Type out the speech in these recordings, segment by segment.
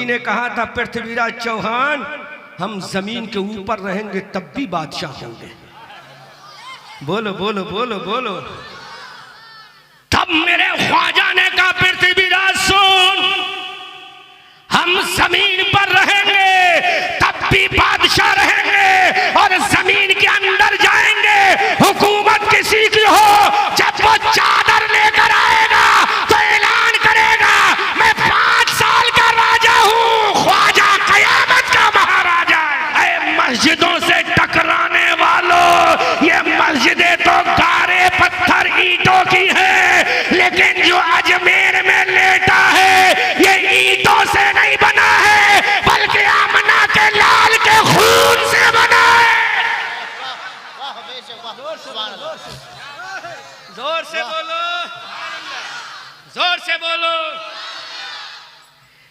ने कहा था पृथ्वीराज चौहान हम जमीन के ऊपर रहेंगे तब भी बादशाह होंगे। बोलो बोलो बोलो बोलो। तब मेरे ख्वाजा ने कहा पृथ्वीराज सुन, हम जमीन पर रहेंगे तब भी बादशाह रहेंगे और जमीन के अंदर जाएंगे। हुकूमत किसी की हो, जब वो चादर लेकर आएगा तो ऐलान करेगा मैं 5 साल का राजा हूँ, ख्वाजा कयामत का महाराजा है। मस्जिदों से टकराने वालों, ये मस्जिदें तो गारे पत्थर ईंटों की है, लेकिन जो अजमेर में लेटा है ये ईंटों से नहीं बना है बल्कि आमना के लाल के खून से बना है। जोर से बोलो, जोर से बोलो।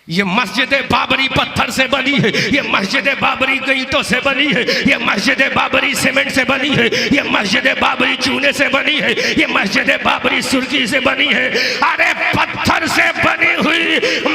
ये मस्जिद बाबरी पत्थर से बनी है, ये मस्जिद बाबरी ईंटों से बनी है, ये मस्जिद बाबरी सीमेंट से बनी है, ये मस्जिद बाबरी चूने से बनी है, ये मस्जिद बाबरी सुर्खी से बनी है। अरे पत्थर से बनी हुई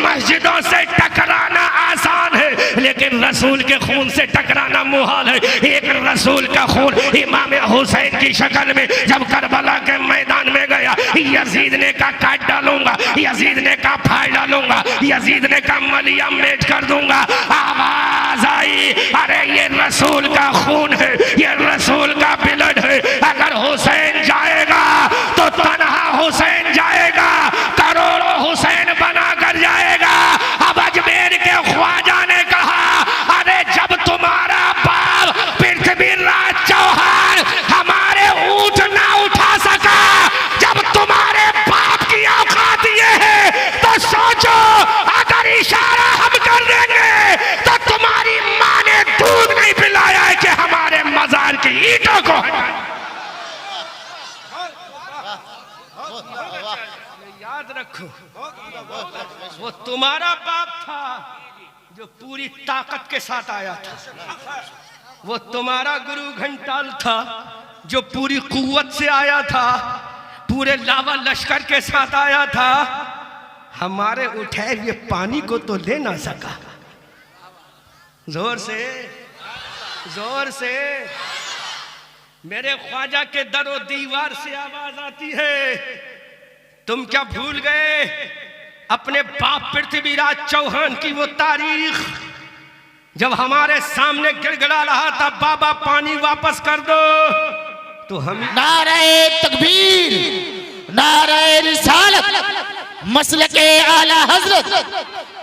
मस्जिदों से टकराना आसान है, लेकिन रसूल के खून से टकराना मुहाल है। एक रसूल का खून इमाम हुसैन की शक्ल में जब करबला के मैदान में गया, यजीद ने कहा काट डालूंगा, यजीद ने कहा फाड़ डालूंगा, यजीद ने का मलिया मेट कर दूंगा। आवाज आई, अरे ये रसूल का खून है, ये रसूल का ब्लड है। अगर हुसैन जाएगा तो तन्हा हुसैन जाएगा, करोड़ों हुसैन बनाकर जाएगा। अब अजमेर के ख्वाजा ने कहा अरे जब तुम्हारा बाप पृथ्वीराज चौहान हमारे ऊंट ना उठा सका, जब तुम्हारे बाप की औकात ये है तो सोचो इशारा हम कर देंगे तो तुम्हारी मां ने दूध नहीं पिलाया है कि हमारे मजार की ईंटों को। याद रखो वो तुम्हारा बाप था जो पूरी ताकत के साथ आया था, वो तुम्हारा गुरु घंटाल था जो पूरी कुव्वत से आया था, पूरे लावा लश्कर के साथ आया था। हमारे उठाए हुए पानी को तो ले ना सका। जोर से, जोर से। मेरे ख्वाजा के दरो दीवार से आवाज आती है, तुम क्या भूल गए अपने बाप पृथ्वीराज चौहान की वो तारीख जब हमारे सामने गिड़गिड़ा रहा था बाबा पानी वापस कर दो, तो हम नारे तकबीर, नारे रिसालत, मसलके आला हजरत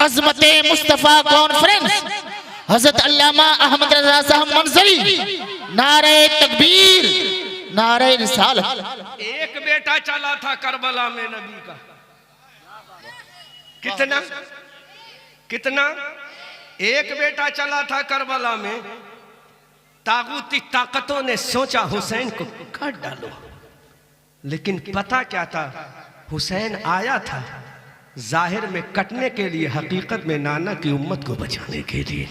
अजमते मुस्तफा कॉन्फ्रेंस हजरत अल्लामा अहमद रजा साहब मंजरी, नारे तकबीर, नारे रिसालत। एक बेटा चला था करबला में नबी का, कितना कितना एक बेटा चला था करबला में। तागूती ताकतों ने सोचा हुसैन को काट डालो, लेकिन पता क्या था, हुसैन आया था जाहिर में कटने के लिए, हकीकत में नाना की उम्मत को बचाने के लिए।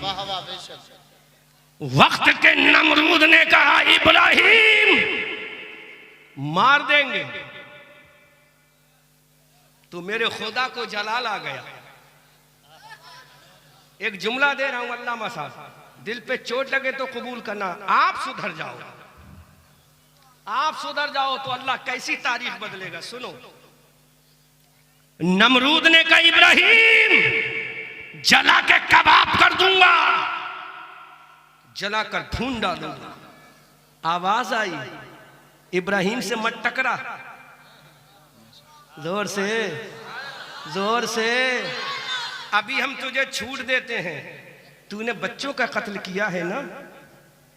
वक्त के नमरूद ने कहा इब्राहिम मार देंगे, तो मेरे खुदा को जलाल आ गया। एक जुमला दे रहा हूं अल्लामा साहब, दिल पे चोट लगे तो कबूल करना। आप सुधर जाओ, आप सुधर जाओ तो अल्लाह कैसी तारीख बदलेगा। सुनो, नमरूद ने कहा इब्राहिम जला के कबाब कर दूंगा, जला कर भून डालूंगा। आवाज आई, इब्राहिम से मत टकरा। जोर से, जोर से। अभी हम तुझे छूट देते हैं, तूने बच्चों का कत्ल किया है ना,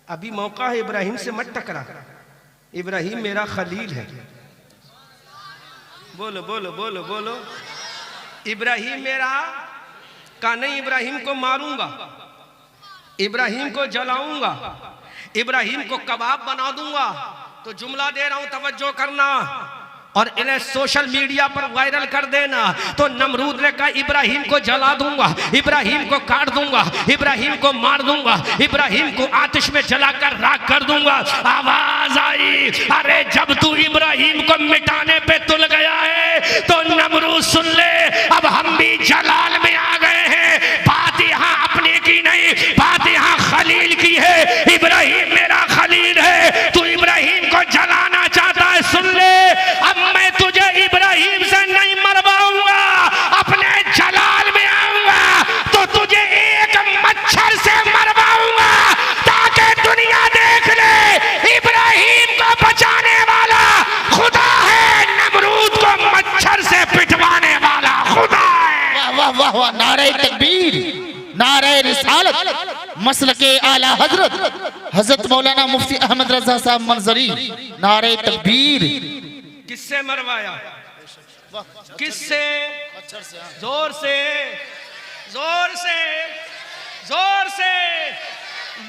अभी मौका है, इब्राहिम से मत टकरा। इब्राहिम मेरा खलील है। बोलो बोलो बोलो बोलो। इब्राहिम मेरा का नहीं, इब्राहिम को मारूंगा, इब्राहिम को जलाऊंगा, इब्राहिम को कबाब बना दूंगा। तो जुमला दे रहा हूं, तवज्जो करना और इन्हें सोशल मीडिया पर वायरल कर देना। तो नमरूद ने कहा इब्राहिम को जला दूंगा, इब्राहिम को काट दूंगा, इब्राहिम को मार दूंगा, इब्राहिम को आतिश में जलाकर राख कर दूंगा। आवाज आई, अरे जब तू इब्राहिम को मिटाने पे तुल गया है तो नमरूद सुन ले, अब हम भी जलाल में आ गए हैं। बात नारे रिसालत मसलके आला हजरत हजरत मौलाना मुफ्ती अहमद रजा साहब मंजरी, नारे तकबीर। किससे मरवाया? किससे? जोर से, जोर से, जोर से।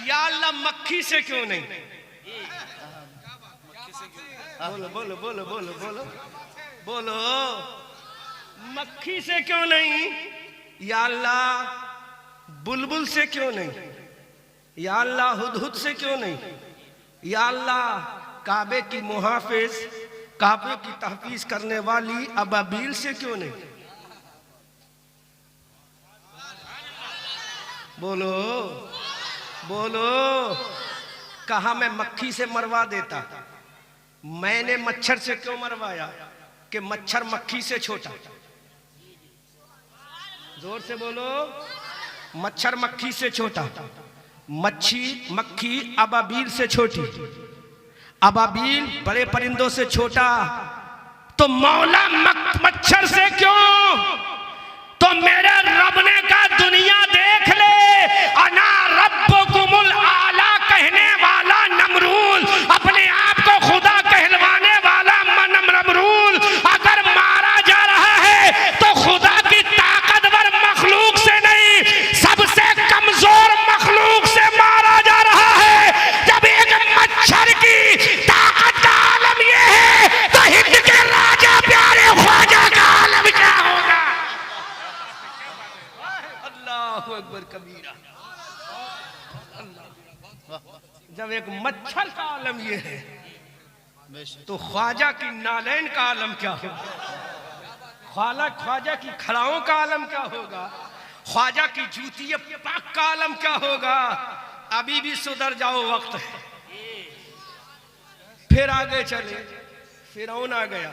या अल्लाह मक्खी से क्यों नहीं? बोलो बोलो बोलो बोलो बोलो बोलो, मक्खी से क्यों नहीं? या अल्लाह बुलबुल से क्यों नहीं? या अल्लाह हुदहुद से क्यों नहीं? या अल्लाह काबे की मुहाफिज, काबे की तहफीज करने वाली अबाबील से क्यों नहीं? बोलो बोलो। कहा मैं मक्खी से मरवा देता, मैंने मच्छर से क्यों मरवाया? कि मच्छर मक्खी से छोटा। जोर से बोलो, मच्छर मक्खी से छोटा, मक्खी अबाबील से छोटी, अबाबील बड़े परिंदों से छोटा। तो मौला मच्छर से क्यों? तो मेरे रब ने कहा दुनिया देख ले, अना रब्बुकुमुल आला कहने वाला नमरूल, अपने आप को खुदा कहलवाने वाला नमरूल अगर मारा जा रहा है तो खुदा की ताकतवर मखलूक से नहीं, सबसे कमजोर मखलूक से मारा जा रहा है। जब एक मच्छर की ताकत का आलम यह है तो हिंद के राजा प्यारे ख्वाजा का आलम क्या होगा? अल्लाहु अकबर कबीरा। जब एक मच्छर का आलम ये है तो ख्वाजा की नालैन का आलम क्या होगा? ख्वाजा की खड़ाओं का आलम क्या होगा? ख्वाजा की जूती पाक का आलम क्या होगा? अभी भी सुधर जाओ, वक्त है। फिर आगे चले, फिरौन आ गया,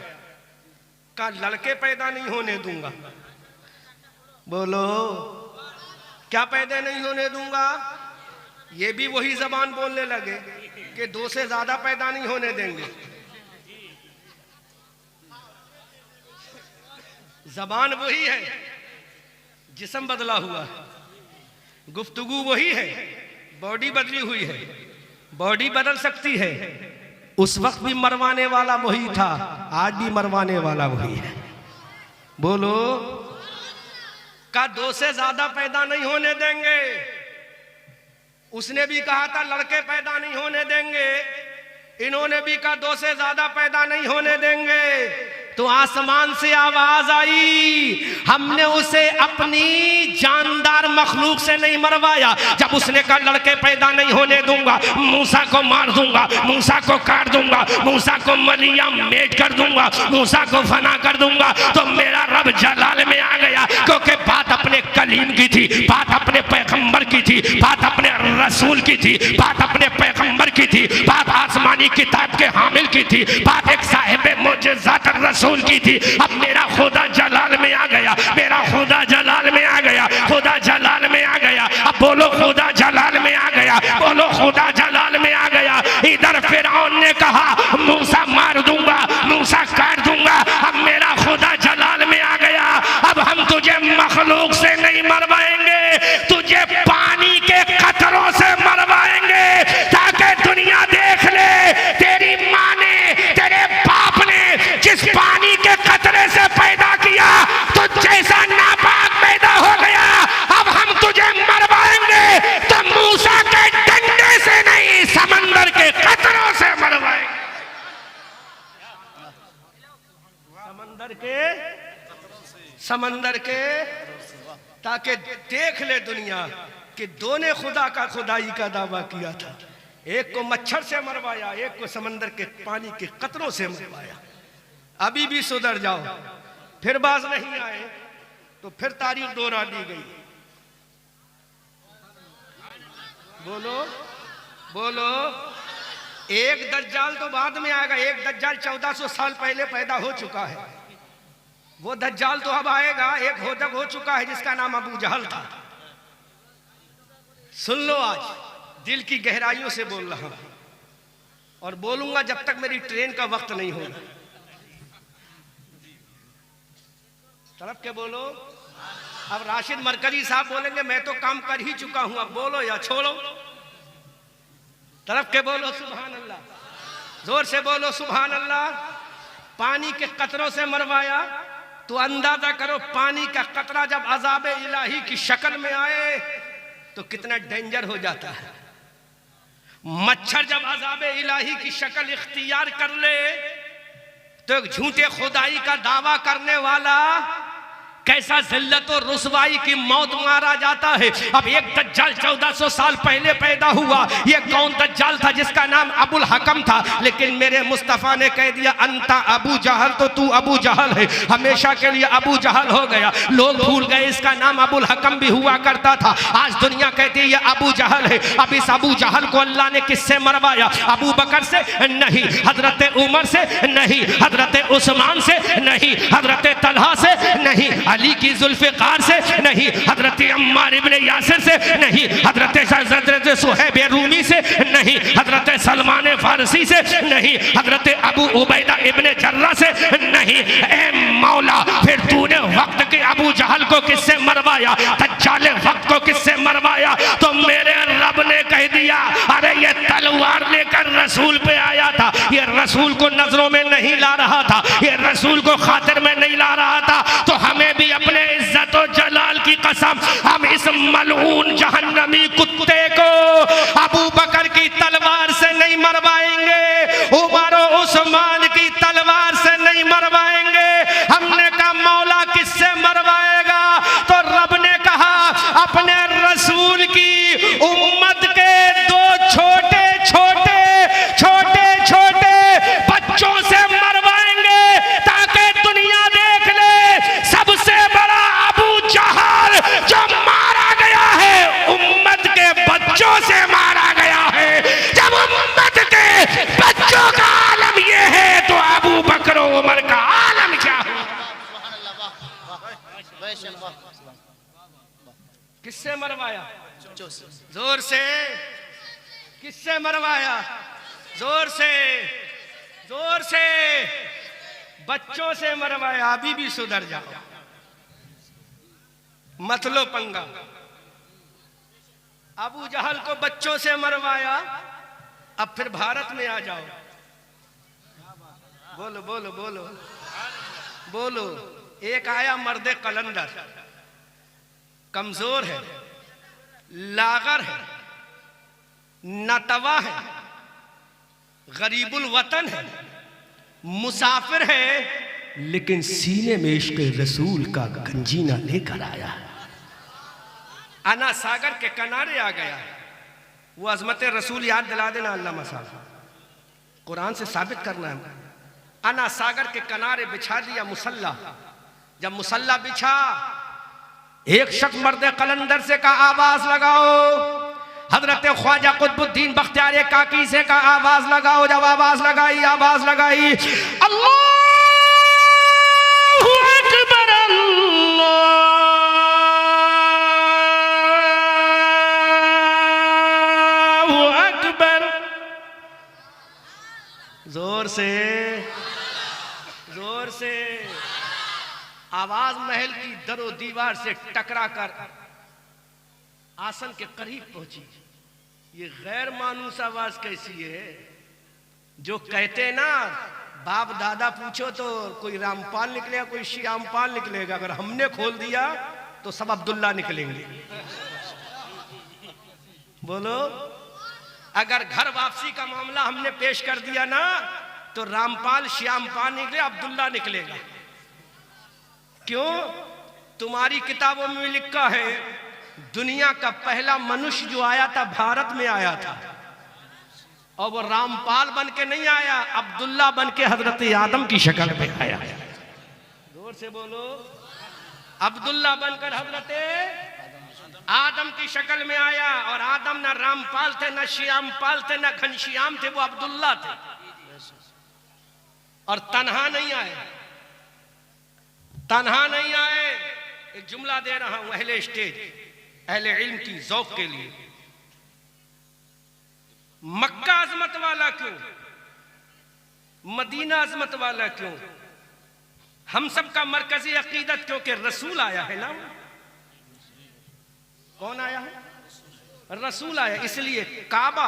कहा लड़के पैदा नहीं होने दूंगा। बोलो, क्या पैदा नहीं होने दूंगा? ये भी वही जबान बोलने लगे कि 2 से ज्यादा पैदा नहीं होने देंगे। जबान वही है, जिस्म बदला हुआ है, गुफ्तगू वही है, बॉडी बदली हुई है। बॉडी बदल सकती है, उस वक्त भी मरवाने वाला वही था, आज भी मरवाने वाला वही है। बोलो, का 2 से ज्यादा पैदा नहीं होने देंगे। उसने भी कहा था लड़के पैदा नहीं होने देंगे, इन्होंने भी कहा 2 से ज्यादा पैदा नहीं होने देंगे। तो आसमान से आवाज आई, हमने उसे अपनी जानदार मखलूक से नहीं मरवाया। जब उसने कहा लड़के पैदा नहीं होने दूंगा, मूसा को मार दूंगा, मूसा को काट दूंगा, मूसा को मलिया मेट कर दूंगा, मूसा को फना कर दूंगा, तो मेरा रब जलाल में आ गया। क्योंकि बात अपने कलीम की थी, बात अपने पैगंबर की थी, बात अपने रसूल की थी, बात अपने पैगंबर की थी, बात आसमानी किताब के हामिल की थी, बात एक साहिब मुजज़्ज़त रसूल की थी। अब मेरा खुदा जलाल में आ गया, मेरा खुदा जलाल में आ गया, खुदा जलाल में आ गया। अब बोलो खुदा जलाल में आ गया, बोलो खुदा जलाल में आ गया। इधर फिरौन ने कहा मूसा मार दूंगा, मूसा काट दूंगा। अब मेरा खुदा जलाल में आ गया। अब हम तुझे मखलूक से नहीं मरवाएंगे, तुझे पानी के कतरों से मरवाएंगे, ताकि दुनिया देख ले तेरी माँ ने, तेरे बाप ने जिस पानी के कतरे से पैदा किया तो जैसा नापाक पैदा हो गया। अब हम तुझे मरवाएंगे तो मूसा के डंडे से नहीं, समंदर के कतरों से मरवाएंगे। समंदर के ताकि देख ले दुनिया कि 2 ने खुदा का खुदाई का दावा किया था। एक को मच्छर से मरवाया, एक को समंदर के पानी के कतरों से मरवाया। अभी भी सुधर जाओ, फिर बाज नहीं आए तो फिर तारीख दोहरा दी गई। बोलो बोलो, एक दज्जाल तो बाद में आएगा। एक दज्जाल 1400 साल पहले पैदा हो चुका है, वो दज्जाल तो अब आएगा। एक होदक हो चुका है जिसका नाम अबू जहल था। सुन लो, आज दिल की गहराइयों से बोल रहा हूं और बोलूंगा जब तक मेरी ट्रेन का वक्त नहीं होगा। तड़प के बोलो, अब राशिद मरकजी साहब बोलेंगे मैं तो काम कर ही चुका हूं, अब बोलो या छोड़ो। तरफ के बोलो सुभान अल्लाह, जोर से बोलो सुभान अल्लाह। पानी के कतरों से मरवाया तो अंदाजा करो पानी का कतरा जब अजाब इलाही की शक्ल में आए तो कितना डेंजर हो जाता है। मच्छर जब अजाब इलाही की शक्ल इख्तियार कर ले तो एक झूठे खुदाई का दावा करने वाला कैसा जिल्लत और रुसवाई की मौत मारा जाता है। अब एक दज्जाल 1400 साल पहले पैदा हुआ। ये कौन दज्जाल था? जिसका नाम अबुल हकम था, लेकिन मेरे मुस्तफ़ा ने कह दिया अंता अबू जहल, तो तू अबू जहल है, हमेशा के लिए अबू जहल हो गया। लोग भूल गए इसका नाम अबुल हकम भी हुआ करता था। आज दुनिया कहती है ये अबू जहल है। अब इस अबू जहल को अल्लाह ने किससे मरवाया? अबू बकर से नहीं, हजरत उमर से नहीं, हजरत उस्मान से नहीं, हजरत तलहा से नहीं, अली की जुल्फ़िकार से नहीं, हजरत अम्मार इब्ने यासिर से नहीं, हजरत सुहैब रूमी से नहीं, हजरत सलमान फारसी से नहीं, हजरत अबू उबैदा इब्ने जर्रा से नहीं। ए मौला, फिर तूने वक्त के अबू जहल को किससे मरवाया? दज्जाल वक्त को किससे मरवाया? तो मेरे रब ने कह दिया अरे ये तलवार लेकर रसूल पे आया था, ये रसूल को नजरों में नहीं ला रहा था, ये रसूल को खातिर में नहीं ला रहा था। तो हमें भी अपने इज्जत और जलाल की कसम, हम इस मलऊन जहन्नमी कुत्ते को अबू बकर की तलवार से नहीं मरवाएंगे, उमर और उस्मान की तलवार से नहीं मरवाएंगे। हमने कहा मौला किससे मरवाएगा? तो रब ने कहा अपने रसूल की उम्मत के दो छोटे छोटे छोटे छोटे बच्चों से मरवाएंगे, ताकि दुनिया देख ले सबसे बड़ा अबू जहल जो मारा गया है उम्मत के बच्चों से मारा गया है। जब उम्मत के बच्चों का आलम ये है तो अबू बकर उमर का आलम क्या है? किससे मरवाया? जोर से। किससे मरवाया? जोर से, जोर से। बच्चों से मरवाया। अभी भी सुधर जाओ, मत लो पंगा। अबू जहल को बच्चों से मरवाया, अब फिर भारत में आ जाओ। बोलो बोलो बोलो बोलो। एक आया मर्दे कलंदर, कमजोर है, लागर है, नतवा है, गरीबुल वतन है, मुसाफिर है, लेकिन सीने में इश्क़ रसूल का गंजीना लेकर आया। अना सागर के किनारे आ गया। वो अजमत रसूल याद दिला देना अल्लामा साहब, कुरान से साबित करना है। अना सागर के किनारे बिछा दिया मुसल्ला। जब मुसल्ला बिछा, एक शख्स मर्दे कलंदर से कहा आवाज लगाओ। हजरत ख्वाजा कुतुबुद्दीन बख्तियार काकी से कहा आवाज लगाओ। जब आवाज लगाई, आवाज लगाई, अल्लाहु अकबर, अल्लाहु अकबर। जोर से, जोर से। आवाज महल की दरो दीवार से टकरा कर आसन के करीब पहुंची। ये गैर मानूस आवाज कैसी है? जो कहते ना बाप दादा पूछो तो कोई रामपाल निकलेगा, कोई श्यामपाल निकलेगा। अगर हमने खोल दिया तो सब अब्दुल्ला निकलेंगे। बोलो, अगर घर वापसी का मामला हमने पेश कर दिया ना तो रामपाल श्यामपाल निकले, अब्दुल्ला निकलेगा। क्यों? तुम्हारी किताबों में लिखा है दुनिया का पहला मनुष्य जो आया था भारत में आया था, और वो रामपाल बन के नहीं आया, अब्दुल्ला बन के हजरत आदम की शक्ल में आया। जोर से बोलो। अब्दुल्ला बनकर हजरत आदम की शक्ल में आया। और आदम ना रामपाल थे, ना श्यामपाल थे, ना घनश्याम थे, वो अब्दुल्ला थे। और तन्हा नहीं आए, तन्हा नहीं आए। एक जुमला दे रहा हूं अहले स्टेज, अहले इल्म की ज़ौक़ के लिए। मक्का अजमत वाला क्यों? मदीना अजमत वाला क्यों? हम सब का मरकजी अकीदत क्योंकि रसूल आया है ना। कौन आया है? रसूल आया। इसलिए काबा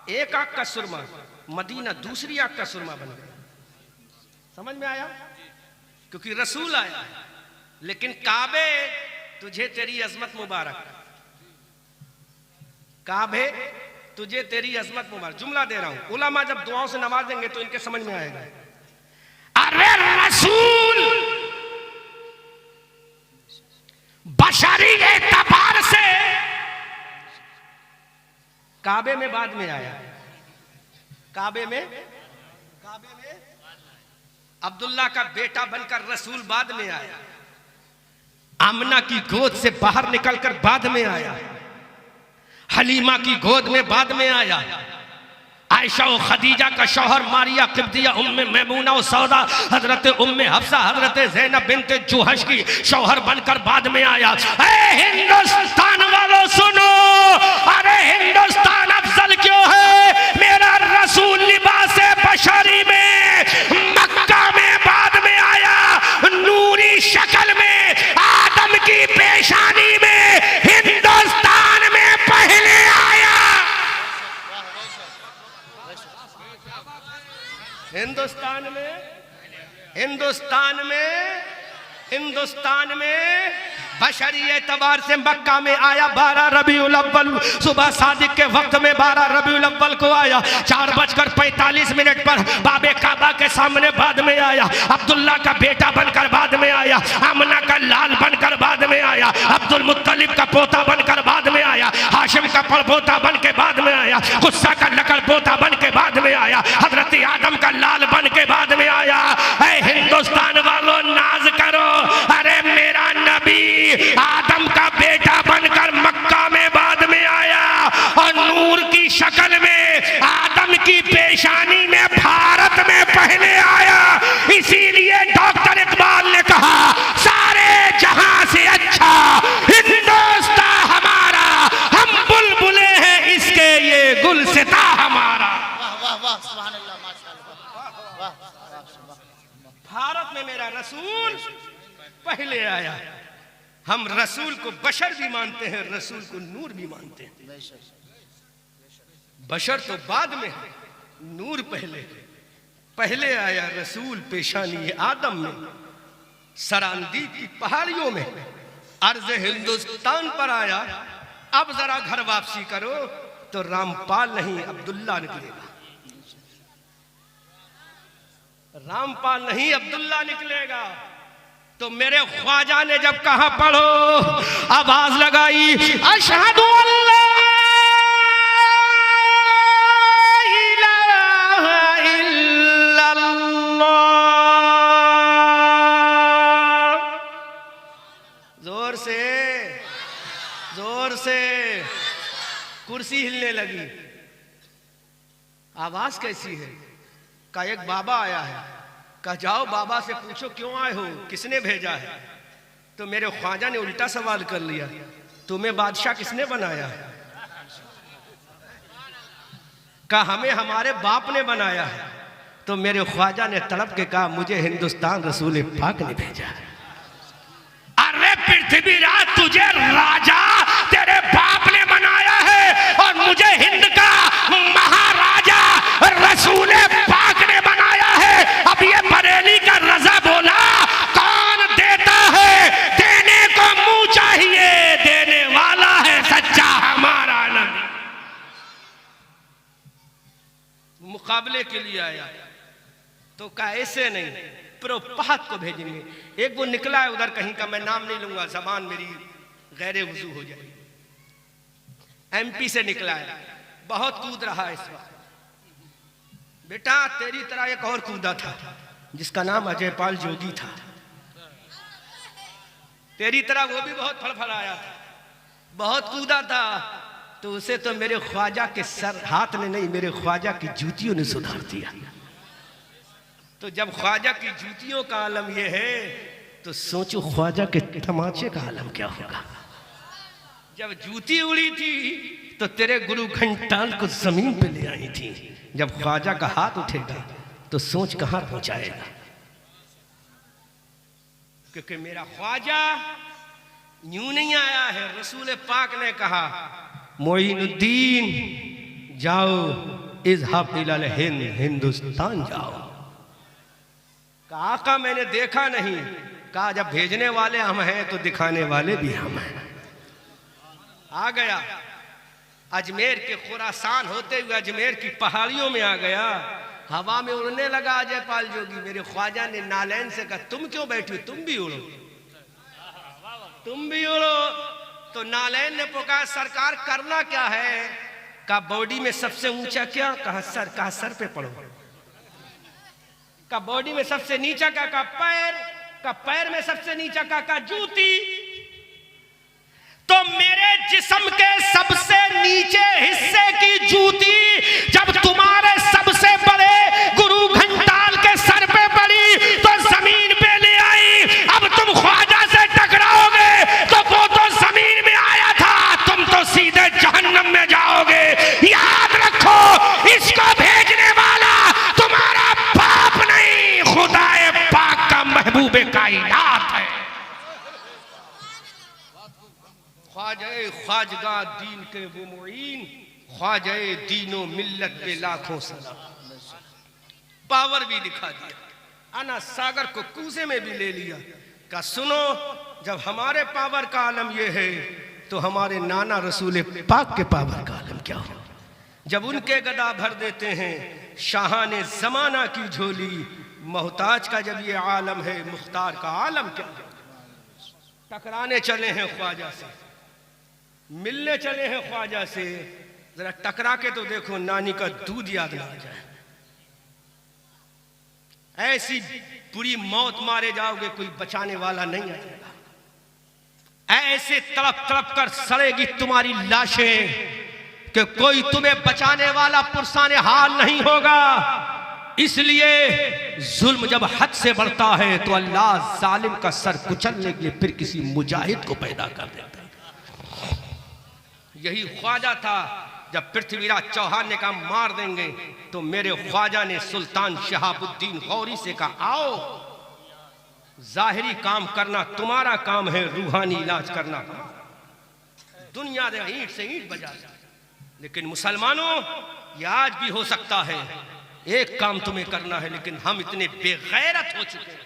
एक आंख का सुरमा, मदीना दूसरी आंख का सुरमा बन गया। समझ में आया? क्योंकि रसूल आया। लेकिन काबे तुझे तेरी अजमत मुबारक, काबे तुझे तेरी अजमत मुबारक। जुमला दे रहा हूं, उलमा जब दुआओं से नवाज देंगे तो इनके समझ में आएगा। अरे रसूल बशरी एतबार से काबे में बाद में आया। काबे में अब्दुल्ला का बेटा बनकर रसूल बाद में आया। आमना की गोद से बाहर निकलकर बाद में आया। हलीमा की गोद में बाद में आया। आयशा और खदीजा का शौहर मारिया किब्तिया, उम्मे मैमूना और सौदा, हजरत उम्मे हफ्सा, हजरत ज़ैनब बिन्त जुहश की शौहर बनकर बाद में आया। हिंदुस्तान वालों सुनो, अरे हिंदुस्तान अफजल क्यों है? मेरा रसूल लिबास बशरी में मक्का में बाद में आया, नूरी शक्ल में, आदम की पेशानी में, हिंदुस्तान में पहले आया। हिंदुस्तान में बशरी एतबार से मक्का में आया। 12 रबीउल अव्वल सुबह सादिक के वक्त में 12 रबीउल अव्वल को आया। 4:45 पर बाबे काबा के सामने बाद में आया। अब्दुल्ला का बेटा बनकर बाद में आया। आमना का लाल बनकर बाद में आया। अब्दुल मुत्तलिब का पोता बनकर बाद में आया। हाशिम का परपोता बन के बाद में आया। गुस्सा का नकल पोता बन के बाद में आया। हजरत आदम का लाल बन के बाद में आया। हिंदुस्तान वालों नाज करो, अरे मेरा नबी आदम का बेटा बनकर मक्का में बाद में आया और नूर की शक्ल में, आदम की पेशानी में भारत में पहले आया। इसीलिए डॉक्टर इकबाल ने कहा सारे जहां से अच्छा हिंदुस्तान हमारा, हम बुलबुले हैं इसके ये गुलसिता हमारा। वाह वाह सुभान अल्लाह, माशाअल्लाह, वाह वाह। भारत में मेरा रसूल पहले आया। हम रसूल को बशर भी मानते हैं, रसूल को नूर भी मानते हैं। बशर तो बाद में है, नूर पहले। पहले आया रसूल पेशानी आदम में, सरांदी की पहाड़ियों में, अर्ज हिंदुस्तान पर आया। अब जरा घर वापसी करो तो रामपाल नहीं अब्दुल्ला निकलेगा। रामपाल नहीं अब्दुल्ला निकलेगा। तो मेरे ख्वाजा ने जब कहा पढ़ो, आवाज लगाई अशहदु अल्ला इलाहा इल्लल्लाह, जोर से कुर्सी हिलने लगी। आवाज कैसी है? का एक बाबा आया है। कहा जाओ बाबा से पूछो क्यों आए हो, किसने भेजा है? तो मेरे ख्वाजा ने उल्टा सवाल कर लिया, तुम्हें बादशाह किसने बनाया है? कहा हमें हमारे बाप ने बनाया है। तो मेरे ख्वाजा ने तड़प के कहा मुझे हिंदुस्तान रसूल पाक ने भेजा है। अरे पृथ्वीराज तुझे राजा तेरे बाप ने बनाया है और मुझे हिंद का महाराजा रसूल पाक ने बनाया है। अब ये बरेली का रजा बोला कौन देता है? देने को मुंह चाहिए, देने वाला है सच्चा हमारा नबी। मुकाबले के लिए आया तो का ऐसे नहीं, प्रोपात को भेजेंगे। एक वो निकला है उधर कहीं का, मैं नाम नहीं लूंगा, जबान मेरी गैर वजू हो जाएगी। एमपी से निकला है, बहुत कूद रहा है इस वक्त। बेटा तेरी तरह एक और कूदा था जिसका नाम अजयपाल जोगी था। तेरी तरह वो भी बहुत फड़फड़ाया था, बहुत कूदा था। तो उसे तो मेरे ख्वाजा के सर हाथ ने नहीं, मेरे ख्वाजा की जूतियों ने सुधार दिया। तो जब ख्वाजा की जूतियों का आलम यह है तो सोचो ख्वाजा के तमाचे का आलम क्या होगा। जब जूती उड़ी थी तो तेरे गुरु घंटाल को जमीन पे ले आई थी। जब ख्वाजा का हाथ उठेगा तो सोच कहां पहुंचाएगा। क्योंकि मेरा ख्वाजा यूं नहीं आया है, रसूल पाक ने कहा मोइनुद्दीन जाओ, इज़हब इलल हिंद, हिंदुस्तान जाओ। कहा आका मैंने देखा नहीं। कहा जब भेजने वाले हम हैं तो दिखाने वाले भी हम हैं। आ गया अजमेर के खुरासान होते हुए अजमेर की पहाड़ियों में आ गया, हवा में उड़ने लगा अजयपाल जोगी। मेरे ख्वाजा ने नालैन से कहा तुम क्यों बैठे, तुम भी उड़ो, तुम भी उड़ो। तो नालैन ने पुकारा सरकार करना क्या है? कहा बॉडी में सबसे ऊंचा क्या? कहा सर। कहा सर पे पड़ो। कहा बॉडी में सबसे नीचा क्या? कहा पैर। कहा पैर में सबसे नीचा क्या? कहा जूती। तो मेरे जिस्म के सबसे नीचे हिस्से की जूती जब तुम्हारे सबसे बड़े गुरु घंटाल के सर पे पड़ी तो जमीन पे ले आई। अब तुम ख्वाजा से टकराओगे तो वो तो जमीन में आया था, तुम तो सीधे जहन्नम में जाओगे। याद रखो इसको भेजने वाला तुम्हारा बाप नहीं, खुदाए पाक का महबूबे कायनात है। ख्वाजे ख्वाजगा दीन के वो मुईन, ख्वाजे दीनो मिल्लत पे लाखों सलाम। पावर भी दिखा दिया, अना सागर को कूजे में भी ले लिया। का सुनो जब हमारे पावर का आलम ये है तो हमारे नाना रसूल पाक के पावर का आलम क्या हो। जब उनके गदा भर देते हैं शाहाने जमाना की झोली, मोहताज का जब ये आलम है मुख्तार का आलम क्या है। टकराने चले हैं ख्वाजा से, मिलने चले हैं ख्वाजा से, जरा टकरा के तो देखो नानी का दूध याद ना आ जाए। ऐसी बुरी मौत मारे जाओगे कोई बचाने वाला नहीं आ जाएगा। ऐसे तड़प तड़प कर सड़ेगी तुम्हारी लाशें कि कोई तुम्हें बचाने वाला पुरसाने हाल नहीं होगा। इसलिए जुल्म जब हद से बढ़ता है तो अल्लाह जालिम का सर कुचलने के लिए फिर किसी मुजाहिद को पैदा कर देता है। यही ख्वाजा था जब पृथ्वीराज चौहान ने कहा मार देंगे तो मेरे ख्वाजा ने सुल्तान शहाबुद्दीन गौरी से कहा आओ, जाहिरी काम करना तुम्हारा काम है, रूहानी इलाज करना दुनिया दे ईंट से ईंट बजा। लेकिन मुसलमानों ये आज भी हो सकता है, एक काम तुम्हें करना है, लेकिन हम इतने बेगैरत हो चुके हैं।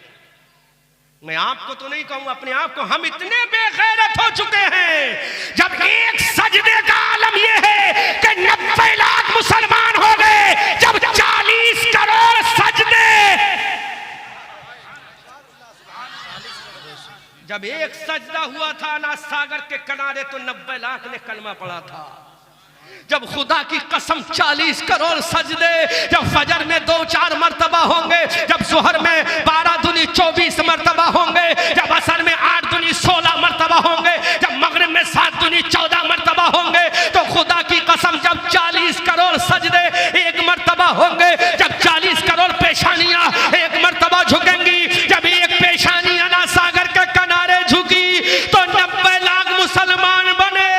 मैं आपको तो नहीं कहूंगा, अपने आप को, हम इतने बेगैरत हो चुके हैं। जब एक सजदे का आलम यह है कि 90 लाख मुसलमान हो गए, जब 40 करोड़ सजदे, जब एक सजदा हुआ था ना सागर के किनारे तो 90 लाख ने कलमा पढ़ा था। जब खुदा की कसम 40 करोड़ सजदे जब फजर में 2-4 मर्तबा होंगे, जब जोहर में 12 दूनी 24 मर्तबा होंगे, जब असर में 8 दूनी 16 मर्तबा होंगे, जब मगरिब में 7 दूनी 14 मर्तबा होंगे, तो खुदा की कसम जब 40 करोड़ सजदे एक मर्तबा होंगे, जब 40 करोड़ पेशानियां एक मर्तबा झुकेंगी, जब एक पेशानी अना सागर के किनारे झुकी तो 90 लाख मुसलमान बने।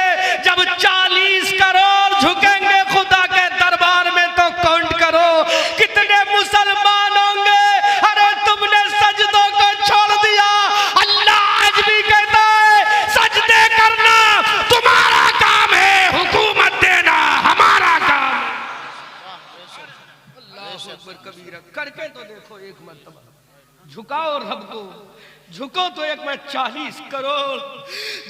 जब 40 करोड़ झुकेंगे खुदा के दरबार में तो काउंट करो कितने मुसलमान होंगे। अरे तुमने सजदों को छोड़ दिया। अल्लाह आज भी कहता है सजदे करना तुम्हारा काम है, हुकूमत देना हमारा काम है। अल्लाह अकबर कबीरा, करके तो देखो एक मर्तबा, झुकाओ रब को, झुको तो एक में 40 करोड़।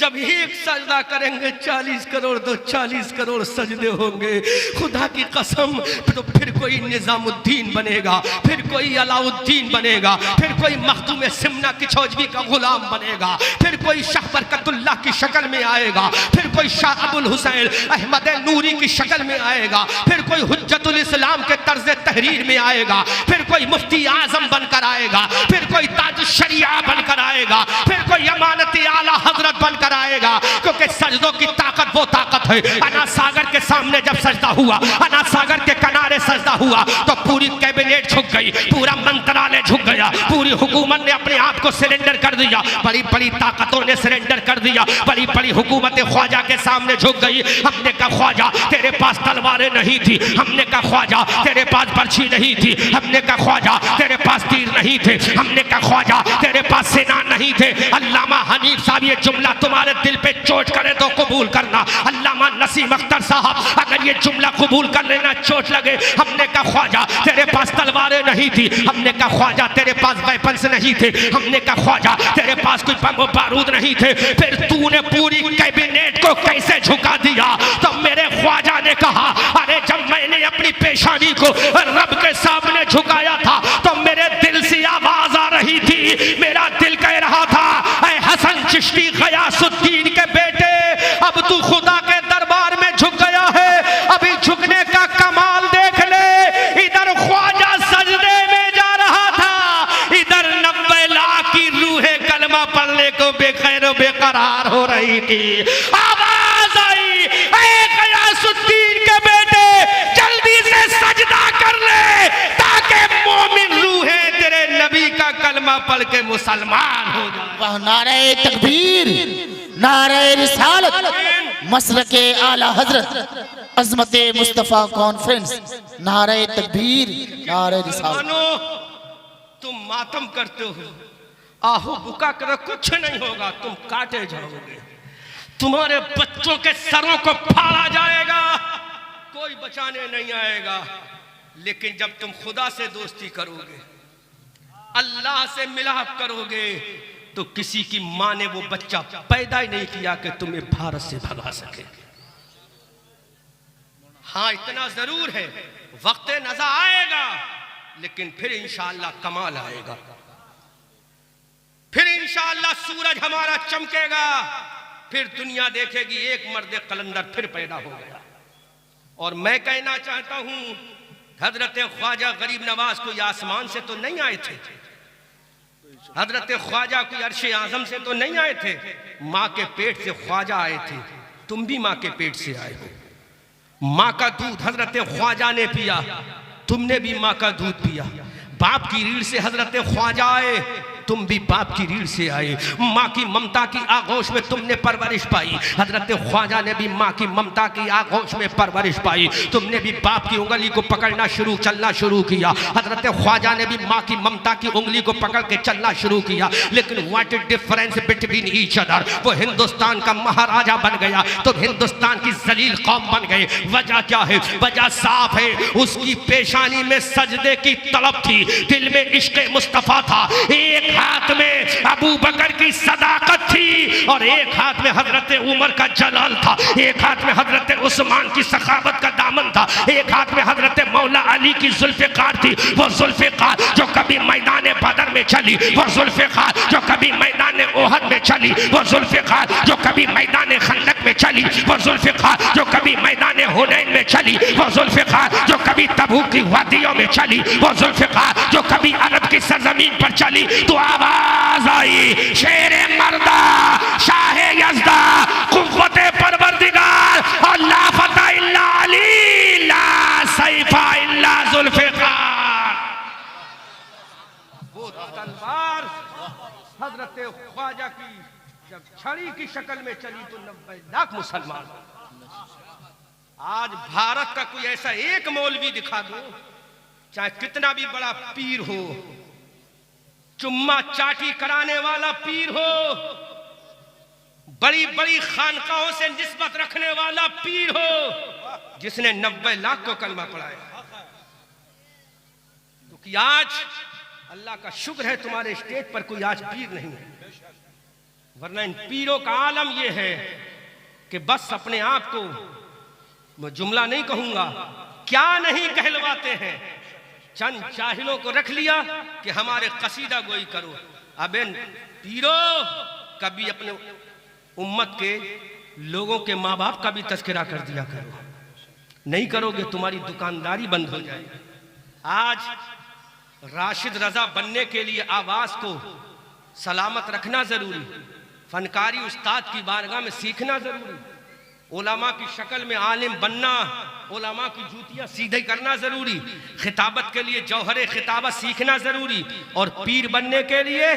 जब एक सजदा करेंगे 40 करोड़ तो 40 करोड़ सजदे होंगे। खुदा की कसम तो फिर कोई निजामुद्दीन बनेगा, फिर कोई अलाउद्दीन बनेगा, फिर कोई मखदूम सिमना किचौजवी का गुलाम बनेगा, फिर कोई शाह बरकतुल्लाह की शक्ल में आएगा, फिर कोई शाह अबुल हुसैन अहमद नूरी की शक्ल में आएगा, फिर कोई हुज्जतुल इस्लाम के तर्ज तहरीर में आएगा, फिर कोई मुफ्ती आजम बनकर आएगा, फिर कोई ताज शरिया बनकर आएगा, फिर कोई अमानती आला हजरत बनकर आएगा। क्योंकि सजदों की ताकत वो ताकत है। अना सागर के सामने जब सजदा हुआ, अना सागर के किनारे सजदा हुआ तो पूरी कैबिनेट झुक गई, पूरा मंत्रालय झुक गया, पूरी हुकूमत ने अपने आप को सिलेंडर कर दिया, बड़ी बड़ी ताकतों ने सिलेंडर कर दिया, बड़ी बड़ी हुकूमत ख्वाजा के सामने झुक गई। हमने कहा ख्वाजा तेरे पास तलवारें नहीं थी, हमने कहा ख्वाजा तेरे पास बर्छी नहीं थी, हमने कहा ख्वाजा तेरे पास तीर नहीं थे, हमने कहा ख्वाजा तेरे पास जिना नहीं थे। अल्लामा हनीफ साहब ये जुमला तुम्हारे दिल पे चोट करे तो कबूल करना। अल्लामा नसीम अख्तर साहब अगर ये जुमला कबूल कर लेना, चोट लगे। हमने कहा ख्वाजा तेरे पास तलवारें नहीं थी, हमने कहा ख्वाजा तेरे पास वेपन्स नहीं थे, हमने कहा ख्वाजा तेरे पास कोई बम बारूद नहीं थे, फिर तूने पूरी कैबिनेट को कैसे झुका दिया? तो मेरे ख्वाजा ने कहा अरे जब मैंने अपनी पेशानी को रब के सामने झुकाया था तो मेरे दिल से आवाज आ रही थी, मेरा दिल कह रहा था ऐ हसन चिश्ती गयासुद्दीन के बेटे, अब तू खुदा के दरबार में झुक गया है, अभी झुकने का कमाल देख ले। इधर ख्वाजा सजदे में जा रहा था, इधर 90 लाख की रूहें कलमा पढ़ने को बेखैर बेकरार हो रही थी। आवाज आई ऐ गयासुद्दीन के बेटे जल्दी से सजदा कर ले ताकि मोमिन रूहें तेरे नबी का कलमा पढ़ के मुसलमान हो जाए। वाह, नारे तकबीर, नारे रिसालत, मसलके आला हजरत, अजमते मुस्तफा कॉन्फ्रेंस, नारे तकबीर, नारे रिसालत। मानो तुम मातम करते हो, आहू बुका करो, कुछ नहीं होगा, तुम काटे जाओगे, तुम्हारे बच्चों के सरों को फाड़ा जाएगा, कोई बचाने नहीं आएगा। लेकिन जब तुम खुदा से दोस्ती करोगे, अल्लाह से मिलाप करोगे, तो किसी की माँ ने वो बच्चा पैदा ही नहीं किया कि तुम्हें भारत से भगा सके। हाँ, इतना जरूर है, वक्त नज़ा आएगा, लेकिन फिर इंशाअल्लाह कमाल आएगा, फिर इंशाअल्लाह सूरज हमारा चमकेगा, फिर दुनिया देखेगी एक मर्द कलंदर फिर पैदा हो गया। और मैं कहना चाहता हूं, हजरत ख्वाजा गरीब नवाज कोई आसमान से तो नहीं आए थे, हजरत ख्वाजा कोई अर्श आजम से तो नहीं आए थे, माँ के पेट से ख्वाजा आए थे। तुम भी माँ के पेट से आए हो, माँ का दूध हजरत ख्वाजा ने पिया, तुमने भी माँ का दूध पिया। बाप की रीढ़ से हजरत ख्वाजा आए, तुम भी बाप की रीढ़ से आए। माँ की ममता की आगोश में तुमने परवरिश पाई, हजरत ख्वाजा ने भी माँ की ममता की आगोश में परवरिश पाई। तुमने भी बाप की उंगली को पकड़ना शुरू, चलना शुरू किया। हजरत ख्वाजा ने भी माँ की ममता की उंगली को पकड़ के चलना शुरू किया। लेकिन what is difference between each other? वो हिंदुस्तान का महाराजा बन गया, तुम हिंदुस्तान की जलील कौम बन गए। वजह क्या है? वजह साफ है, उसकी पेशानी में सजदे की तलब थी, दिल में इश्क मुस्तफा था, एक हाथ में अबू बकर की सदाकत थी और एक हाथ में हजरत उमर का जलाल था, एक हाथ में हजरत उस्मान की सखावत का दामन था, एक हाथ में हजरत मौला अली की जुल्फ़िकार थी। वो जुल्फ़िकार जो कभी मैदान बदर में चली, वो जुल्फ़िकार जो कभी मैदान ओहद में चली, वो जुल्फ़िकार जो कभी मैदान खंदक में चली, वो जुल्फ़िकार जो कभी मैदान हुनैन में चली, वो जुल्फ़िकार जो कभी तबूक की वादियों में चली, वो जुल्फ़िकार जो कभी अरब की सरजमीन पर चली। तो आवाज आई, शेरे मर्दा, शाहे यज़दा, कुव्वते परवरदिगार, और ला फता इल्ला अली, ला सैफा इल्ला जुल्फ़िकार। वो तलवार हजरत ख्वाजा की जब छड़ी की शक्ल में चली तो 90 लाख मुसलमान। आज भारत का कोई ऐसा एक मौलवी दिखा दो, चाहे कितना भी बड़ा पीर हो, चुम्मा चाटी कराने वाला पीर हो, बड़ी बड़ी खानकाहों से निस्बत रखने वाला पीर हो, जिसने 90 लाख को कलमा पढ़ाया। तो कि आज अल्लाह का शुक्र है तुम्हारे स्टेज पर कोई आज पीर नहीं है, वरना इन पीरों का आलम यह है कि बस अपने आप को, मैं जुमला नहीं कहूंगा, क्या नहीं कहलवाते हैं, चंद चाहिलों को रख लिया कि हमारे कसीदा गोई करो। अब इन पीरो कभी अपने उम्मत के लोगों के माँ बाप का भी तस्करा कर दिया करो, नहीं करोगे तुम्हारी दुकानदारी बंद हो जाएगी। आज राशिद रजा बनने के लिए आवाज को सलामत रखना जरूरी, फनकारी उस्ताद की बारगाह में सीखना जरूरी, उलमा की शक्ल में आलिम बनना, उलमा की जूतियां सीधे करना जरूरी, खिताबत के लिए जौहरे खिताबत सीखना जरूरी, और पीर बनने के लिए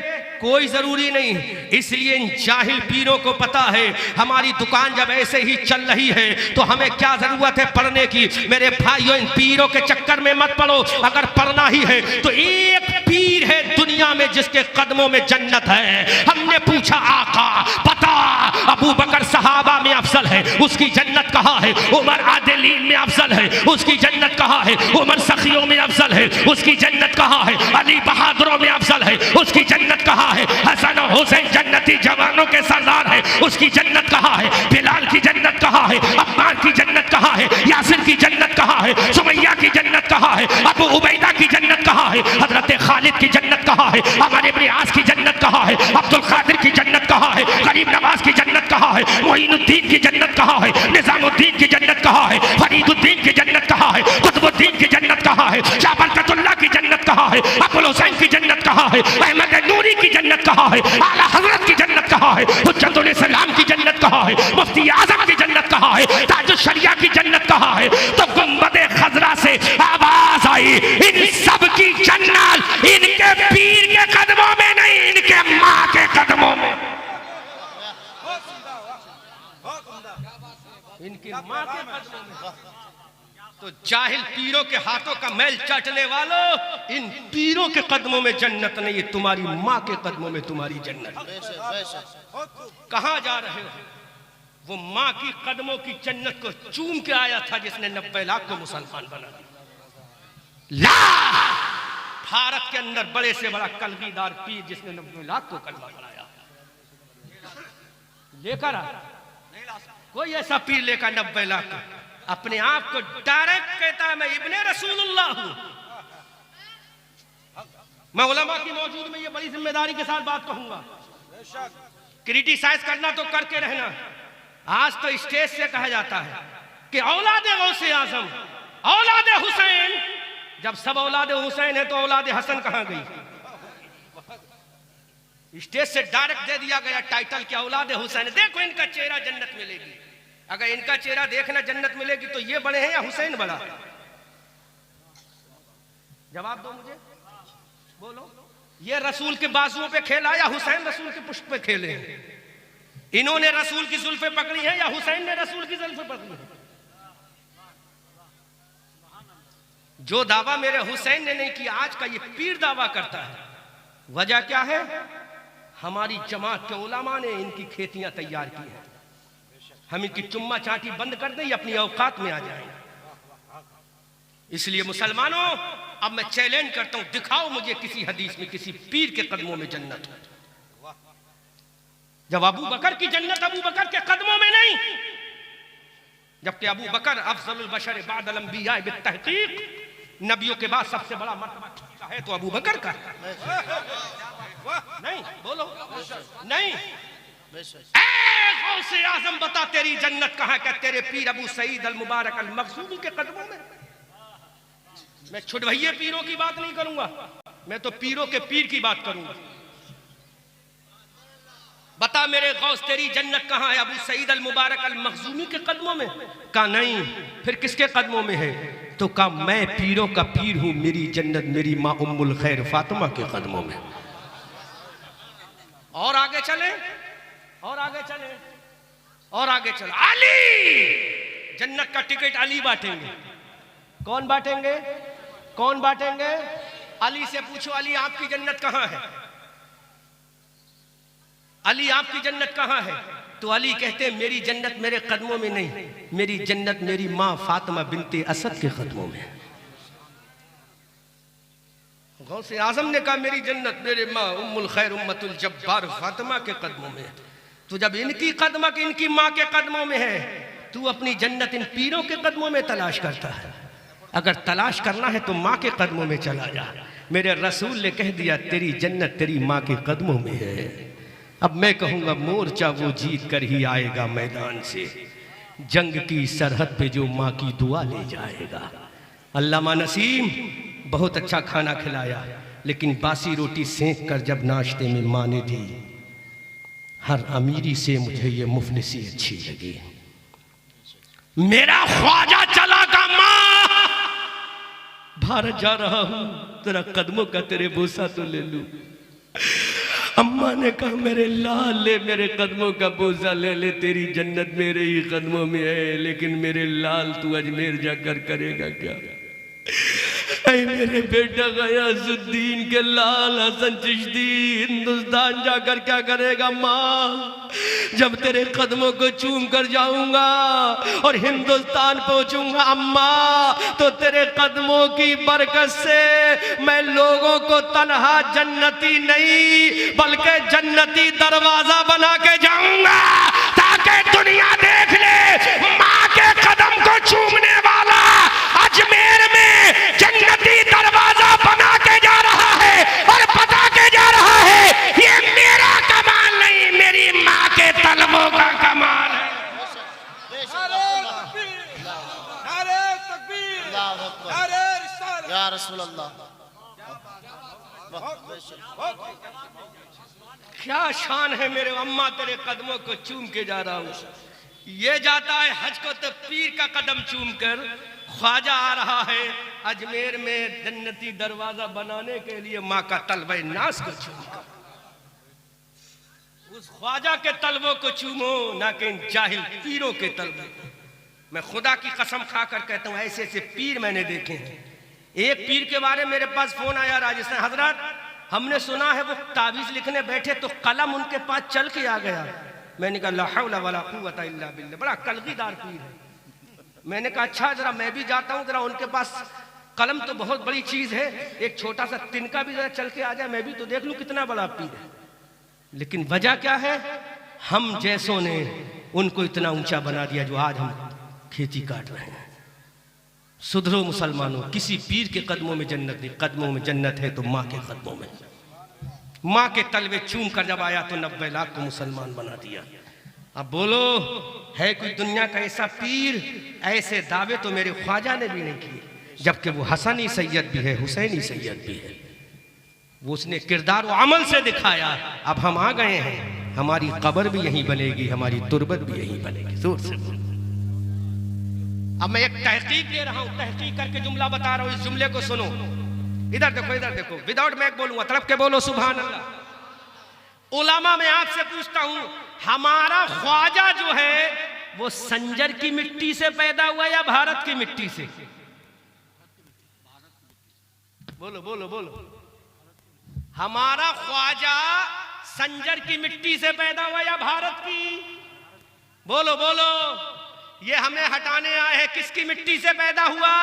कोई जरूरी नहीं। इसलिए इन जाहिल पीरों को पता है हमारी दुकान जब ऐसे ही चल रही है तो हमें क्या जरूरत है पढ़ने की। मेरे भाइयों, इन पीरों के चक्कर में मत पड़ो, अगर पढ़ना ही है तो एक पीर है है दुनिया में जिसके कदमों में जन्नत है? हमने पूछा आका पता, अबू बकर सहाबा में अफजल है, उसकी जन्नत कहाँ है? उमर आदिलीन में अफजल है, उसकी जन्नत कहाँ है? उमर सखियों में अफजल है, उसकी जन्नत कहाँ है? अली बहादुरों में अफजल है, उसकी जन्नत कहाँ है? हसन और हुसैन जन्नती जवानों के सरदार है, उसकी जन्नत कहाँ है? बिलाल की जन्नत कहाँ है? अम्मार की जन्नत कहाँ है? यासिर की जन्नत कहाँ है? सुमैया की जन्नत कहाँ है? अबू उबैदा की जन्नत कहाँ है? हजरत खालिद की जन्नत कहाँ है? अमर इब्न आस की जन्नत कहाँ है? अब्दुल कादिर की जन्नत कहाँ है? गरीब नवाज की जन्नत कहाँ है? मोइनुद्दीन की जन्नत कहाँ है? निजामुद्दीन की जन्नत कहाँ है? फरीदुद्दीन की जन्नत कहाँ है? कुतुबुद्दीन की जन्नत कहाँ है? शाह बरकतुल्लाह की जन्नत कहाँ है? अबुल हुसैन की जन्नत कहाँ है? अहमद नूरी की जन्नत कहाँ है? आला हजरत की जन्नत कहाँ है? हुज्जतुल इस्लाम की जन्नत कहाँ है? मुफ्ती आजम की जन्नत कहाँ है? ताजुश शरिया की जन्नत कहाँ है? तो गुंबदे खजरा से आवाज आई, इन सब की जन्नत इनके पीर के कदमों में नहीं, इनके माँ के कदमों में, इनकी माँ के कदमों में। तो जाहिल पीरों के हाथों का मैल चाटने वालों, इन पीरों के कदमों में जन्नत नहीं, तुम्हारी माँ के कदमों में तुम्हारी जन्नत। कहाँ जा रहे हो? वो माँ की कदमों की जन्नत को चूम के आया था जिसने 90 लाख को मुसलमान बना दिया। भारत के अंदर बड़े से बड़ा कलगीदार पीर जिसने 90 लाख को कलमा बनाया, लेकर आ कोई ऐसा पीर लेकर 90 लाख को अपने आप को डायरेक्ट कहता है मैं इब्ने रसूलुल्लाह हूं। मैं उलमा की मौजूद में ये बड़ी जिम्मेदारी के साथ बात कहूंगा, क्रिटिसाइज करना तो करके रहना। आज तो स्टेज से कहा जाता है कि औलादे गौसे आजम, औलादे हुसैन। जब सब औलादे हुसैन है तो औलादे हसन कहां गई? स्टेज से डायरेक्ट दे दिया गया टाइटल कि औलादे हुसैन। देखो इनका चेहरा जन्नत मिलेगी। अगर इनका चेहरा देखना जन्नत मिलेगी तो ये बड़े हैं या हुसैन बड़ा? जवाब दो मुझे, बोलो। ये रसूल के बाजुओं पे खेला या हुसैन रसूल के पुष्ट पे खेले हैं? इन्होंने रसूल की जुल्फे पकड़ी है या हुसैन ने रसूल की जुल्फे पकड़ी है? जो दावा मेरे हुसैन ने नहीं किया, आज का ये पीर दावा करता है। वजह क्या है? हमारी जमात के उलमा ने इनकी खेतियां तैयार की हैं। हम इनकी चुम्मा चाटी बंद कर दें, ये अपनी औकात में आ जाएं। इसलिए मुसलमानों, अब मैं चैलेंज करता हूं, दिखाओ मुझे किसी हदीस में किसी पीर के कदमों में जन्नत है। जब अबू बकर की जन्नत अबू बकर के कदमों में नहीं, जबकि अबू बकर अफजलुल बशर बादल अंबिया बित्तहकीक, नबियों के बाद सबसे बड़ा मर्तबा है तो अबू बकर का। नहीं बोलो, नहीं। गौसे आजम बता तेरी जन्नत कहाँ? क्या तेरे पीर अबू सईद अल मुबारक अल मखजूमी के कदमों में? मैं छुटभइये पीरों की बात नहीं करूंगा, मैं तो पीरों के पीर की बात करूंगा। बता मेरे गौस तेरी जन्नत कहाँ है? अबू सईद अल मुबारक अल मखजूमी के कदमों में? कहा नहीं। फिर किसके कदमों में है? तो कहा मैं पीरों का पीर हूं, मेरी जन्नत मेरी माँ उम्मुल खैर फातिमा के कदमों में। और आगे चले, और आगे चले, और आगे चले। अली जन्नत का टिकट अली बांटेंगे। कौन बांटेंगे? कौन बांटेंगे? अली से पूछो, अली आपकी जन्नत कहाँ है? अली आपकी जन्नत कहाँ है? तो अली कहते हैं मेरी जन्नत मेरे कदमों में नहीं, मेरी जन्नत मेरी माँ फातिमा बिनते असद के कदमों में। गौसे आजम ने कहा मेरी जन्नत मेरे माँ उम्मुल खैर उम्मतुल जब्बार फातिमा के कदमों में। तो जब इनकी कदमा के इनकी माँ के कदमों में है, तू अपनी जन्नत इन पीरों के कदमों में तलाश करता है। अगर तलाश करना है तो माँ के कदमों में चला जा। मेरे रसूल ने कह दिया तेरी जन्नत तेरी माँ के कदमों में है। अब मैं कहूँगा मोर्चा वो जीत कर ही आएगा मैदान से, जंग की सरहद पे जो माँ की दुआ ले जाएगा। अल्लामा नसीम बहुत अच्छा खाना खिलाया, लेकिन बासी रोटी सेंक कर जब नाश्ते में माँ ने दी, हर अमीरी से मुझे ये मुफलिसी अच्छी लगी। मेरा ख्वाजा चला का माँ, भारत जा रहा हूं, तेरा कदमों का तेरे बोसा तो ले लूं। अम्मा ने कहा मेरे लाल ले, मेरे कदमों का बोझा ले ले, तेरी जन्नत मेरे ही कदमों में है। लेकिन मेरे लाल तू अजमेर जाकर करेगा क्या? ऐ मेरे बेटा गयासुद्दीन के लाल हसन चिश्ती हिंदुस्तान जाकर क्या करेगा माँ? जब तेरे कदमों को चूम कर जाऊंगा और हिंदुस्तान पहुंचूंगा अम्मा, तो तेरे कदमों की बरकत से मैं लोगों को तन्हा जन्नती नहीं बल्कि जन्नती दरवाजा बना के जाऊंगा, ताकि दुनिया देख ले माँ के कदम को चूमने वाला अजमेर में जन्नती दरवाजा बना के जा रहा है और बता के जा रहा है ये मेरा कमाल नहीं, मेरी माँ के तलबों का कमाल है। या रसूल अल्लाह, क्या शान है मेरे अम्मा, तेरे कदमों को चूम के जा रहा हूँ। ये जाता है हज को तो पीर का कदम चूम कर, ख्वाजा आ रहा है अजमेर में जन्नती दरवाजा बनाने के लिए माँ का तलबे नाज को चूम कर। उस ख्वाजा के तलबों को चूमो, ना कि इन जाहिल पीरों के तलबों। मैं खुदा की कसम खाकर कहता हूँ ऐसे ऐसे पीर मैंने देखे हैं। एक पीर के बारे में मेरे पास फोन आया राजस्थान, हजरत हमने सुना है वो ताबीज लिखने बैठे तो कलम उनके पास चल के आ गया। मैंने कहा ला हौला वला कुव्वता इल्ला बिल्लाह, बड़ा कलगीदार पीर है। मैंने कहा अच्छा जरा मैं भी जाता हूँ, जरा उनके पास कलम तो बहुत बड़ी चीज है, एक छोटा सा तिनका भी जरा चल के आ जाए, मैं भी तो देख लूं कितना बड़ा पीर है। लेकिन वजह क्या है? हम जैसों ने उनको इतना ऊंचा बना दिया जो आज हम खेती काट रहे हैं। सुधरो मुसलमानों, किसी पीर के कदमों में जन्नत नहीं, कदमों में जन्नत है तो माँ के कदमों में। माँ के तलवे चूम कर जब आया तो 90 लाख को मुसलमान बना दिया। अब बोलो है कोई दुनिया का ऐसा पीर? ऐसे दावे तो मेरे ख्वाजा ने भी नहीं किए, जबकि वो हसनी सैयद भी है, हुसैनी सैयद भी है। वो उसने किरदार और अमल से दिखाया। अब हम आ गए हैं, हमारी कब्र भी यहीं बनेगी, हमारी तुरबत भी यहीं बनेगी। जोर से बोलो। अब मैं एक तहकीक दे रहा हूं, तहकीक करके जुमला बता रहा हूं, इस जुमले को सुनो। इधर देखो, इधर देखो, विदाउट मैक बोलूंगा, तड़प के बोलो सुभान अल्लाह। उलामा मैं आपसे पूछता हूं, हमारा ख्वाजा जो है वो संजर की मिट्टी से पैदा हुआ या भारत की मिट्टी से? बोलो बोलो बोलो। हमारा ख्वाजा संजर की मिट्टी से पैदा हुआ या भारत की? बोलो बोलो। ये हमें हटाने आए हैं, किसकी मिट्टी से पैदा हुआ?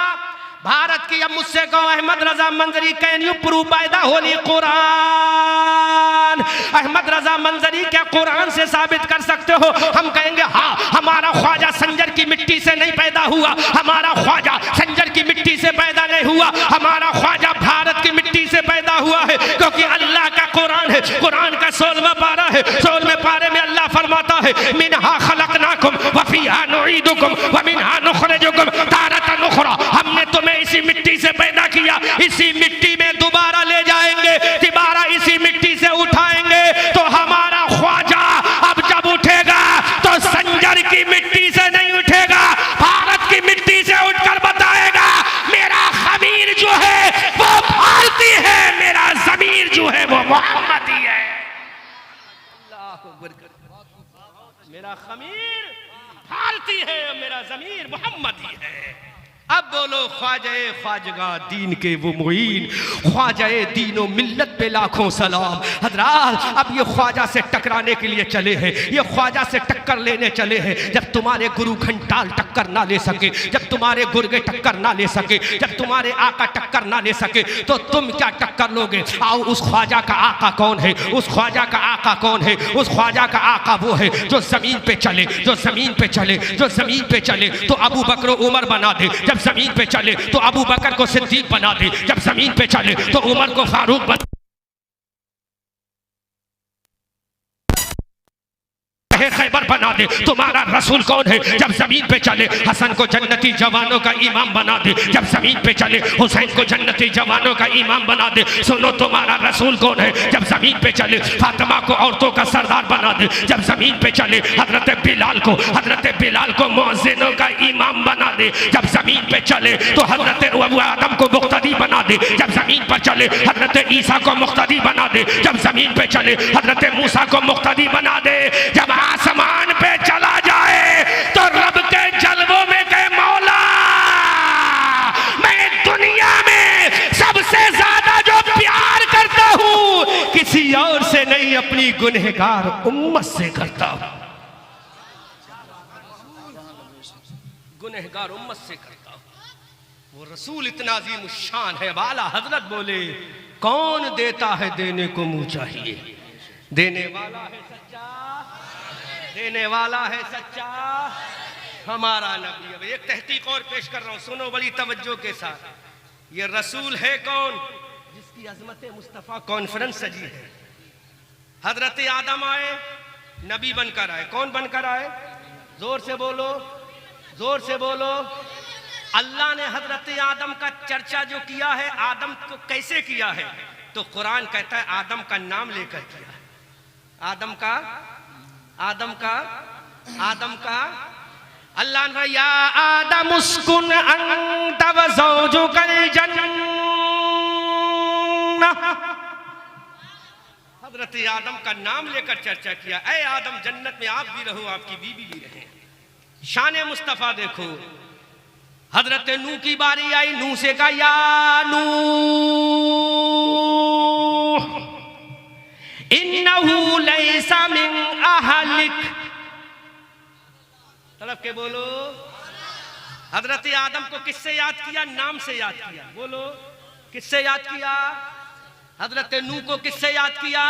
भारत की। अब मुझसे कहो Ahmed Raza Manjari can you prove by the holy Quran? Ahmed Raza Manjari क्या कुरान से साबित कर सकते हो? हम कहेंगे हाँ, हमारा ख्वाजा संजर की मिट्टी से नहीं पैदा हुआ, हमारा ख्वाजा संजर की मिट्टी से पैदा नहीं हुआ, हमारा ख्वाजा भारत की मिट्टी से पैदा हुआ है, क्योंकि अल्लाह का कुरान है। कुरान का 16वां पारा है, 16वें पारे में अल्लाह फरमाता है मिनहा खलकनाकुम व फीहा नुईदुकुम व मिनहा नुखरिजुकुम तारतन उखरा। हमने तुम्हें इसी मिट्टी से पैदा किया, इसी मिट्टी में दोबारा ले जाएंगे, दोबारा इसी मिट्टी से उठाएंगे। तो हमारा ख्वाजा अब जब उठेगा तो संजर की मिट्टी से नहीं उठेगा, भारत की मिट्टी से उठकर बताएगा मेरा खमीर जो है वो भारती है, मेरा जमीर जो है वो मोहम्मदी है। मेरा खमीर भारती है, मेरा जमीर मोहम्मदी है। अब बोलो ख्वाजा ख्वाजगा दीन के वो मुईन, ख्वाजा दीनो मिल्लत पे लाखों सलाम। हजरात अब ये ख्वाजा से टकराने के लिए चले हैं, ये ख्वाजा से टक्कर लेने चले हैं। जब तुम्हारे गुरु घंटाल टक्कर ना ले सके, जब तुम्हारे गुर्गे टक्कर ना ले सके, जब तुम्हारे आका टक्कर ना ले सके, तो तुम क्या टक्कर लोगे? आओ, उस ख्वाजा का आका कौन है? उस ख्वाजा का आका कौन है? उस ख्वाजा का आका वो है जो जमीन पे चले, जो जमीन पे चले, जो जमीन पे चले तो अबू बकर उमर बना दे, जब जमीन पे चले तो अबू बकर को सिद्दीक बना दे, जब जमीन पे चले तो उमर को फारूक बना खैबर बना दे। तुम्हारा रसूल कौन है? जब जमीन पे चले हसन को जन्नती जवानों का इमाम बना दे, जब जमीन पे चले हुसैन को जन्नती जवानों का इमाम बना दे। सुनो तुम्हारा रसूल कौन है? जब जमीन पे चले फातिमा को औरतों का सरदार बना दे, जब जमीन पे चले हजरत बिलाल को मुअज्जिनों का इमाम बना दे, जब जमीन पे चले तो हजरत अबू आदम को मुक्तदी बना दे, जब जमीन पर चले हजरत ईसा को मुक्तदी बना दे, जब जमीन पे चले हजरत मूसा को मुक्तदी बना दे। जब आसमान पे चला जाए तो रब के जलवों में कहे मौला मैं दुनिया में अपनी गुनहगार उम्मत से करता हूं, गुनहगार उम्मत से करता हूं। वो रसूल इतना अजीम शान है, वाला हजरत बोले कौन देता है देने को मुंह चाहिए, देने वाला है सच्चा, देने वाला है सच्चा हमारा नबी। अब एक तहकीक और पेश कर रहा हूं, सुनो बड़ी तवज्जो के साथ। ये रसूल है कौन जिसकी अजमत मुस्तफ़ा कॉन्फ्रेंस सजी है। हजरत आदम आए, नबी बनकर आए। कौन बनकर आए? जोर से बोलो, जोर से बोलो। अल्लाह ने हजरत आदम का चर्चा जो किया है, आदम को कैसे किया है, तो कुरान कहता है आदम का नाम लेकर किया है। आदम का, आदम का, आदम का। अल्लाह ने या आदम उस्कुन अंत व ज़ौजुकल जन्नह, हजरत आदम का नाम लेकर चर्चा किया। ऐ आदम, जन्नत में आप भी रहो, आपकी बीवी भी रहे। शान मुस्तफ़ा देखो। हजरत नूह की बारी आई, नूह से कहा या नूह इन्नहु लैसा मिन अहलिक, तड़प के बोलो। हजरत आदम को किससे याद किया? नाम से याद किया। बोलो, किससे याद किया? हजरत नूह को किससे याद किया?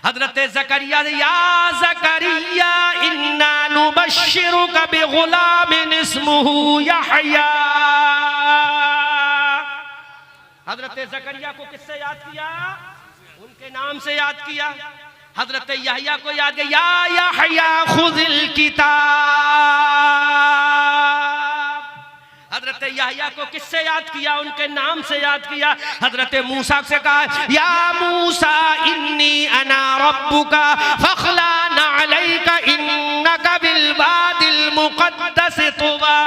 हजरत ज़करिया, या ज़करिया इन्ना नुबश्शिरुका बिग़ुलामिन इस्मुहु यहया। हजरत ज़करिया को किससे याद किया? उनके नाम से याद किया। हजरत यहया को याद किया, या यहया खुज़िल किताब। हजरत यहया को किससे याद किया? उनके नाम से याद किया। हजरत मूसा से कहा या मूसा इन्नी अना रब्बुका फखलाना अलैका इन्नका बिल वादिल मुक़द्दस तुवा।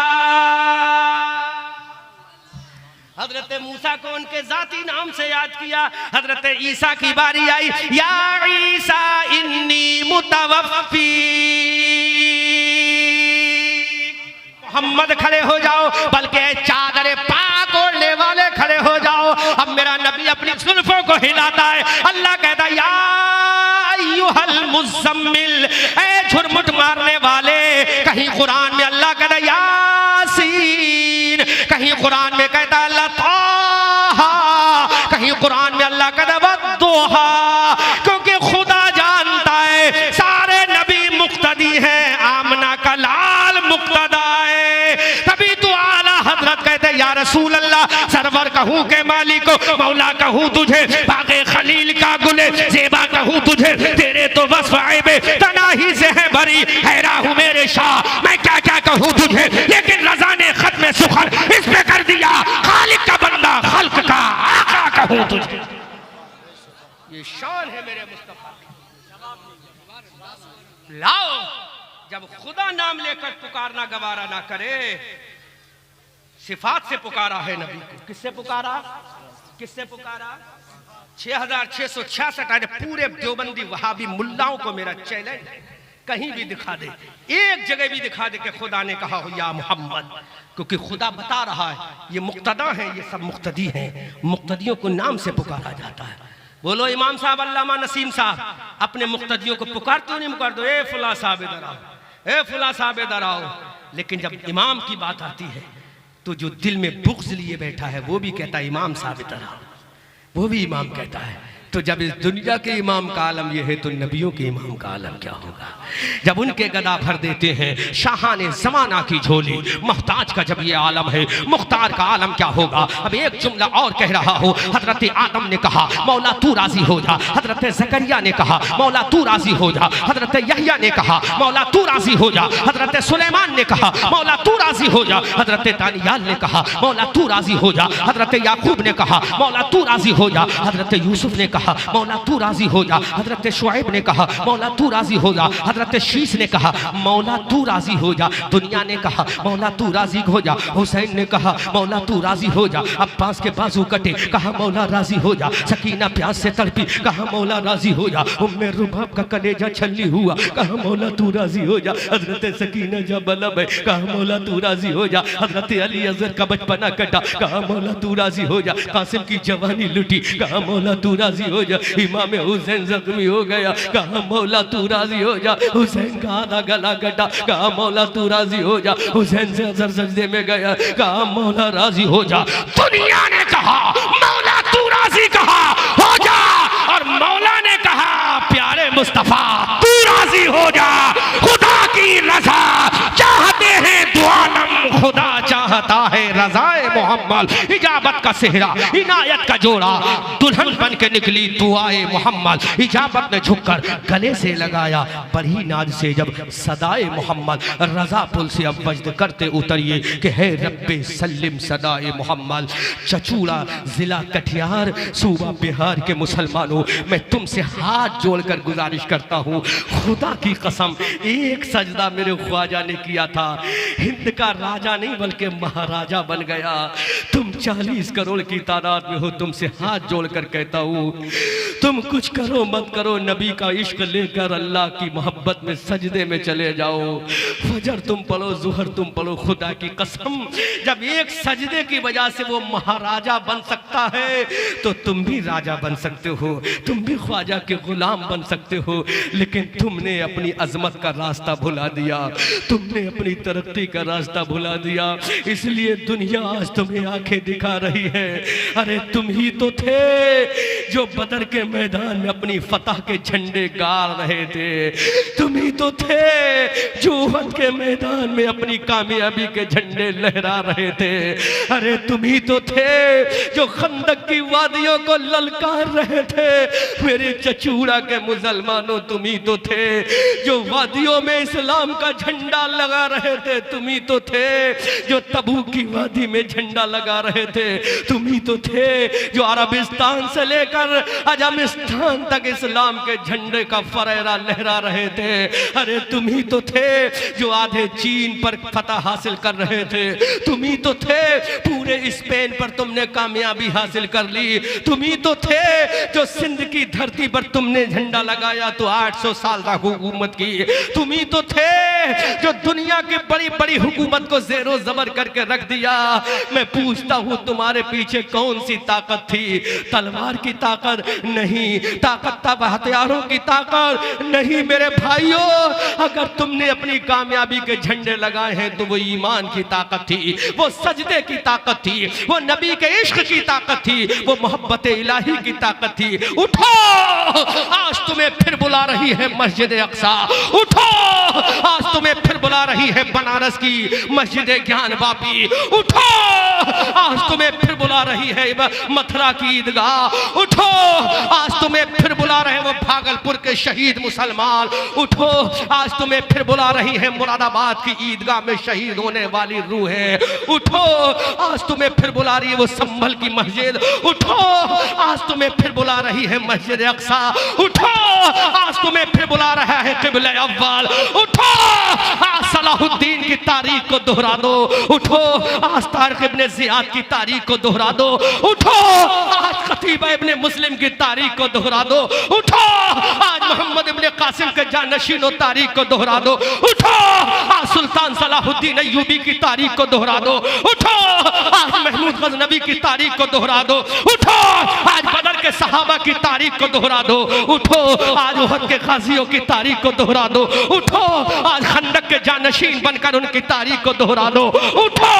हजरत मूसा को उनके जाती नाम से याद किया। हजरत ईसा की बारी आई, या ईसा इन्नी मुतवफ़्फ़ी। मोहम्मद खड़े हो जाओ, बल्कि चादर पाक ओढ़ने वाले खड़े हो जाओ। अब मेरा नबी अपनी जुल्फों को हिलाता है। अल्लाह कहता है या अय्युहल मुज़म्मिल, ऐ झुरमुट मारने वाले। कहीं कुरान में अल्लाह कहता है यासीन, कहीं कुरान में कहता है अल्लाह ताहा, कहीं कुरान में अल्लाह कहता है वद्दुहा। क्योंकि खुदा जानता है सारे नबी मुक्तदी हैं, आमना का लाल मुक्तदा है। तभी तो आला हजरत कहते या रसूल अल्लाह, सरवर कहूँ के मालिक को, मौला कहूँ तुझे, बागे खलील का गुले ज़ेबा कहूँ तुझे, तेरे तो वस्फ़ ऐबे तनाही से है भरी। हैरा हूँ मेरे शाह, मैं क्या क्या कहूँ तुझे, लेकिन रज़ा ने खत्म सुखर इस पे कर दिया। खालिक का बंदा, खल्क का आका कहूँ तुझे। ये शान है मेरे मुस्तफा। लाओ, जब खुदा नाम लेकर पुकारना गवारा ना करे, सिफात से पुकारा है नबी को। किससे पुकारा? किससे पुकारा? 6666 आने पूरे देवबंदी वहाबी मुल्लाओं को मेरा चैलेंज, कहीं भी दिखा दे, एक जगह भी दिखा दे कि खुदा ने कहा हो या मोहम्मद। क्योंकि खुदा बता रहा है ये मुक्तदा हैं, ये सब मुक्तदी हैं। मुक्तदियों को नाम से पुकारा जाता है। बोलो इमाम साहब, अल्लामा नसीम साहब, अपने मुक्तदियों को पुकारते हो नहीं पुकार दो, ए फुला साहब इधर आओ, ए फुला साहब इधर आओ। लेकिन जब इमाम की बात आती है तो जो दिल में बुग़्ज़ लिए बैठा है वो भी कहता है इमाम साहब इधर आओ, वो भी इमाम कहता है। तो जब इस दुनिया के इमाम का आलम यह है तो नबियों के इमाम का आलम क्या होगा? जब उनके गदा भर देते हैं शाहाने ज़माना की झोली, मोहताज का जब ये आलम है, मुख्तार का आलम क्या होगा? अब एक जुमला और कह रहा हो। हजरत आदम ने कहा मौला तू राजी हो जा, हजरत ज़करिया ने कहा मौला तू राजी हो जा, हजरत यहया ने कहा मौला तू राजी हो जा, हजरत सुलेमान ने कहा मौला तू राजी हो जा, हजरत दानियाल ने कहा मौला तू राजी हो जा, हजरत याकूब ने कहा मौला तू राजी हो जा, हजरत यूसुफ ने कहा मौला तू राजी हो जा, हजरत शुएब ने कहा मौला तू राजी हो जा, हजरत शीश ने कहा मौला तू राजी हो जा, दुनिया ने कहा मौला तू राजी हो जा, हुसैन ने कहा मौला तू राजी हो जा, अब्बास के बाजू कटे कहा मौला राजी हो जा, सकीना प्यास से तड़पी कहा मौला राजी हो जा, उम्मे रुबाब का कलेजा छल्ली हुआ कहा मौला तू राजी हो जा, हजरत सकीना जब बलब है कहा मौला तू राजी हो जा, हजरत अली अजहर का बचपना कटा कहा मौला तू राजी हो जा, कासिम की जवानी लुटी कहा मौला तू राजी हो जा। इमाम हुसैन जख्मी हो गया, कहा मौला तू राजी हो जा। हुसैन का आधा गला कटा, कहा मौला तू राजी हो जा। हुसैन से असर सजदे में गया, कहा मौला राजी हो जा। दुनिया ने कहा मौला तू राजी कहा हो जा, और मौला ने कहा प्यारे मुस्तफा तू राजी हो जा। खुदा की रजा चाहते हैं दुआलम, खुदा चाहता है रजाए मोहम्मद। इजाबत का सेहरा, इनायत का जोड़ा, दुल्हन बन के निकली दुआए मोहम्मद। इजाबत ने झुककर गले से लगाया बड़ी नाज से जब सदाए मोहम्मद। रजा पुल से अब वज्द करते उतरिए कि है रब्बे सल्लिम सदाए मोहम्मद। चचूड़ा जिला कटिहार सूबा बिहार के मुसलमानों, मैं तुमसे हाथ जोड़कर गुजारिश करता हूँ, खुदा की कसम एक सजदा मेरे ख्वाजा ने किया था, हिंद का राजा नहीं बल्कि महाराजा बन गया। तुम 40 करोड़ की तादाद में हो, तुमसे हाथ जोड़कर कहता हूँ तुम कुछ करो मत करो, नबी का इश्क लेकर अल्लाह की मोहब्बत में सजदे में चले जाओ। फजर तुम पढ़ो, जुहर तुम पढ़ो, खुदा की कसम जब एक सजदे की वजह से वो महाराजा बन सकता है तो तुम भी राजा बन सकते हो, तुम भी ख्वाजा के गुलाम बन सकते हो। लेकिन तुमने अपनी अजमत का रास्ता भुला दिया, तुमने अपनी तरक्की का रास्ता भुला दिया, इसलिए दुनिया आज तुम्हें आंखें दिखा रही है। अरे तुम ही तो थे जो बदर के मैदान में अपनी फतह के झंडे गाड़ रहे थे, तुम ही तो थे जो उहद के मैदान में अपनी कामयाबी के झंडे लहरा रहे थे। अरे तुम ही तो थे जो खंदक की वादियों को ललकार रहे थे। मेरे चचूड़ा के मुसलमानों, तुम ही तो थे जो वादियों में इस्लाम का झंडा लगा रहे थे, तुम ही तो थे जो तबूक की वादी में झंडा लगा रहे थे, तुम ही तो थे जो अरबिस्तान से लेकर अजमिस्तान तक इस्लाम के झंडे का फरेरा लहरा रहे थे। अरे तुम ही तो थे जो आधे चीन पर फतह हासिल कर रहे थे, तुम ही तो थे पूरे स्पेन पर तुमने कामयाबी हासिल कर ली, तुम ही तो थे जो सिंध की धरती पर तुमने झंडा लगाया तो 800 साल तक हुकूमत की, तुम ही तो थे जो दुनिया की बड़ी बड़ी हुकूमत को ज़ेरो ज़बर करके रख दिया। मैं पूछता हूँ तुम्हारे पीछे कौन सी ताकत थी? तलवार की ताकत नहीं, ताकत तब हथियारों की ताकत नहीं। मेरे भाइयों, अगर तुमने अपनी कामयाबी के झंडे लगाए हैं तो वो ईमान की ताकत थी, वो सजदे की ताकत थी, वो नबी के इश्क की ताकत थी, वो मोहब्बत इलाही की ताकत थी। उठो, आज तुम्हें फिर बुला रही है मस्जिद अक्सा, उठो, आज तुम्हें फिर बुला रही है बनारस की मस्जिद ज्ञान बापी, उठो, आज तुम्हें फिर बुला रही है मथुरा की ईदगाह, उठो, आज तुम्हें फिर बुला रहे वो भागलपुर के शहीद मुसलमान, उठो, आज तुम्हें फिर बुला रही है मुरादाबाद की ईदगाह में शहीद होने वाली रूहें, उठो, आज तुम्हें फिर बुला रही है वो संभल की मस्जिद, उठो, आज तुम्हें फिर बुला रही है मस्जिद अक्सा, उठो, आज तुम्हें फिर बुला रहा है क़िबला अव्वल, उठो, आज सलाहुद्दीन की तारीख को दोहरा दो, उठो, आज तारिक इब्ने ज़ियाद की तारीख को दोहरा दो, उठो, आज खतीब इब्ने मुस्लिम की तारीख को दोहरा दो, उठो, आज मोहम्मद इब्ने कासिम के जानशीनों तारीख को दोहरा दो, उठो, आज सुल्तान सलाहुद्दीन अय्यूबी की तारीख को दोहरा दो, उठो, आज महमूद गज़नवी की तारीख को दोहरा दो, उठो, आज बदर के सहाबा की तारीख को दोहरा दो, उठो, आज उहद के गाजियों की तारीख को दोहरा दो, उठो, आज खंदक के जानशीन बनकर उनकी तारीख को दोहरा दो, उठो,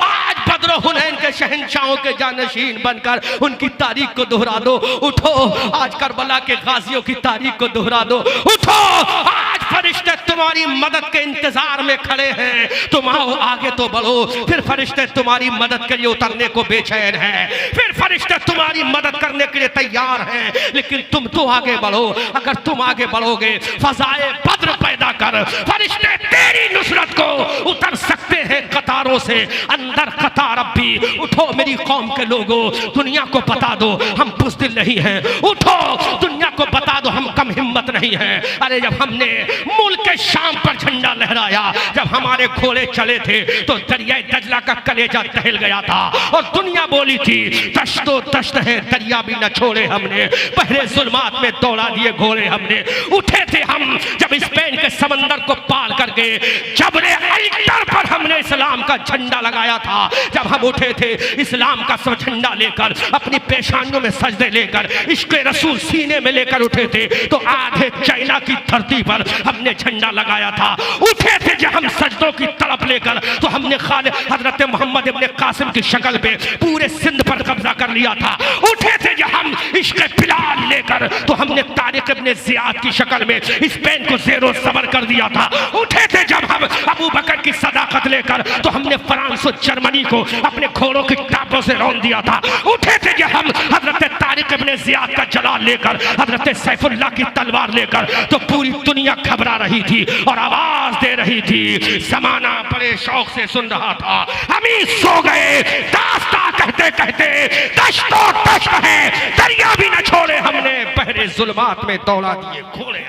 आज बद्र हुनैन के शहंशाहों के जानशीन बनकर उनकी तारीख को दोहरा दो, उठो, आज करबला के गाजियों की तारीख को दोहरा दो, उठो, आज फरिश्ते तुम्हारी मदद के इंतजार में खड़े हैं, तुम आओ आगे तो बढ़ो, फिर फरिश्ते तुम्हारी मदद के लिए उतरने को बेचैन हैं, फिर फरिश्ते तुम्हारी मदद करने के लिए तैयार हैं, लेकिन तुम तो आगे बढ़ो। अगर तुम आगे बढ़ोगे फजाए बद्र पैदा कर, फरिश्ते तेरी नुसरत को उतर सकते हैं कतारों से अंदर कतार। अब भी उठो मेरी कौम के लोगों, दुनिया को बता दो हम बुज़दिल नहीं हैं, उठो, दुनिया को बता दो हम कम हिम्मत नहीं हैं। अरे जब हमने मुल्क के शाम पर झंडा लहराया, जब हमारे घोड़े चले थे तो दरिया दजला का कलेजा दहल गया था और दुनिया बोली थी दश्तो दश्त है दरिया भी न छोड़े हमने, पहरे जुल्मात में दौड़ा दिए घोड़े हमने। उठे थे हम जब स्पेन के समंदर को पार करके, जबरे अल्टर पर हमने इस्लाम का झंडा लगाया था। जब हम उठे थे इस्लाम का सब झंडा लेकर, अपनी पेशानियों में सजदे लेकर, इश्क़ रसूल सीने में लेकर उठे थे, तो आधे चाइना की धरती पर हमने झंडा लगाया था। उठे थे जब हम सजदों की तड़प लेकर, तो हमने खालिद हजरत मोहम्मद इब्ने कासिम की शक्ल पे पूरे सिंध पर कब्जा कर लिया था। उठे थे जब हम इश्क़ बिलाल लेकर, तो हमने तारिक इब्ने ज़ियाद की शक्ल में स्पेन को ज़ेरो ज़बर कर दिया था। उठे थे जब हम अबू बकर की सदाकत लेकर, तो हमने फ्रांस और जर्मनी को अपने घोड़ों की टापों से रौंद दिया था। उठे थे जब हम हजरत तारिक इब्ने ज़ियाद का जलाल लेकर, हजरत सैफुल्लाह की तलवार लेकर, तो पूरी दुनिया घबरा रही थी और आवाज दे रही थी। ज़माना बड़े शौक से सुन रहा था, हम ही सो गए दास्तां कहते कहते। दश्तो दश्त है दरिया भी न छोड़े हमने, पहरे जुल्मात में दौड़ा दिए घोड़े।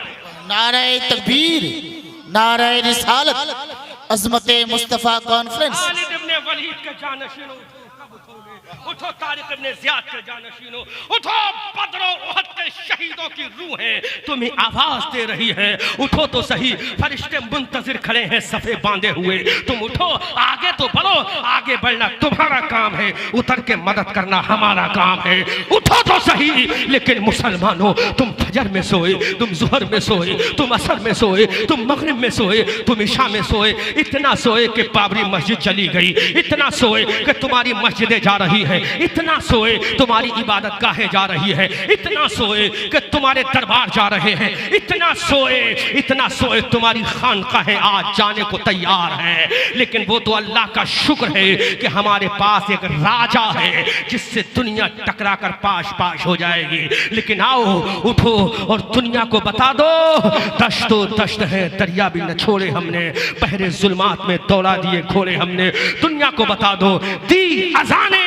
नारे तकबीर, नारे रिसालत, अज़मते मुस्तफ़ा कॉन्फ्रेंस। खालिद इब्ने वलीद के जानशीनों कब उठोगे? उठो तारिक इब्ने ज़ियाद के जानशीनों, उठो बद्र और उहद के शहीदों की रूहें तुम्हें आवाज दे रही है। उठो तो सही, फरिश्ते मुंतजिर खड़े हैं सफ़े बांधे हुए। तुम उठो, आगे तो बढ़ो, आगे बढ़ना तुम्हारा काम है, उतर के मदद करना हमारा काम है। उठो तो सही। लेकिन मुसलमानों, तुम फजर में सोए, तुम जुहर में सोए, तुम असर में सोए, तुम मगरिब में सोए, तुम इशा में सोए, इतना सोए कि बाबरी मस्जिद चली गई, इतना सोए कि तुम्हारी मस्जिदें जा रही है, इतना सोए तुम्हारी इबादत गाहें जा रही है, इतना सोए कि तुम्हारे दरबार जा रहे हैं, इतना सोए तुम्हारी खानकाहें आज जाने को तैयार है। लेकिन वो तो अल्लाह का शुक्र है कि हमारे पास एक राजा है जिससे दुनिया टकरा कर पाश पाश हो जाएगी। लेकिन आओ, उठो और दुनिया को बता दो, दश्तो दश्त है दरिया भी न छोड़े हमने, पहरे जुल्मात में दौड़ा दिए घोड़े हमने। दुनिया को बता दो, दी अजाने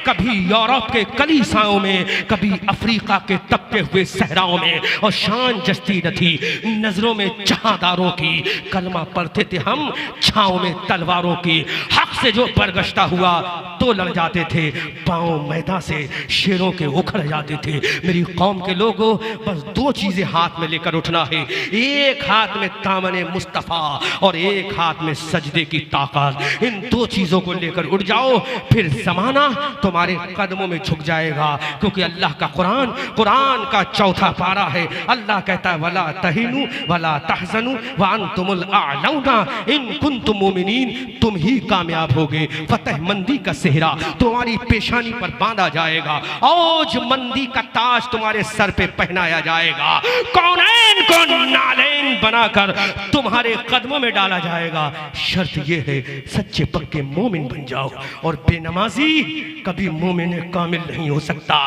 कभी यूरोप के कलीसाओं में, कभी अफ्रीका के तपते हुए सहराओं में, और शान जस्ती न थी नजरों में जहादारों की। कलमा पढ़ते थे हम छाओं में तलवारों की, हक से जो बरगश्ता हुआ तो लड़ जाते थे, पाँव मैदा से शेरों के उखड़ जाते थे। मेरी कौम के लोगों, बस दो चीजें हाथ में लेकर उठना है, एक हाथ में दामने मुस्तफ़ा और एक हाथ में सजदे की ताकत। इन दो चीजों को लेकर उठ जाओ, फिर जमाना तुम्हारे कदमों में झुक जाएगा। क्योंकि अल्लाह का कुरान का चौथा पारा है, अल्लाह कहता है वला तहिनु वला तहजनु व अंतुमुल आलौना इन कुंतुम मुमिनीन, तुम ही कामयाब होगे। फतह मंदी का सेहरा तुम्हारी पेशानी पर बांधा जाएगा, औज मंदी का ताज तुम्हारे सर पे पहनाया जाएगा, कौनैन को नालैन बनाकर तुम्हारे कदमों में डाला जाएगा। शर्त यह है सच्चे पक्के मोमिन बन जाओ। और बेनमाजी कभी मोमिन कामिल नहीं हो सकता,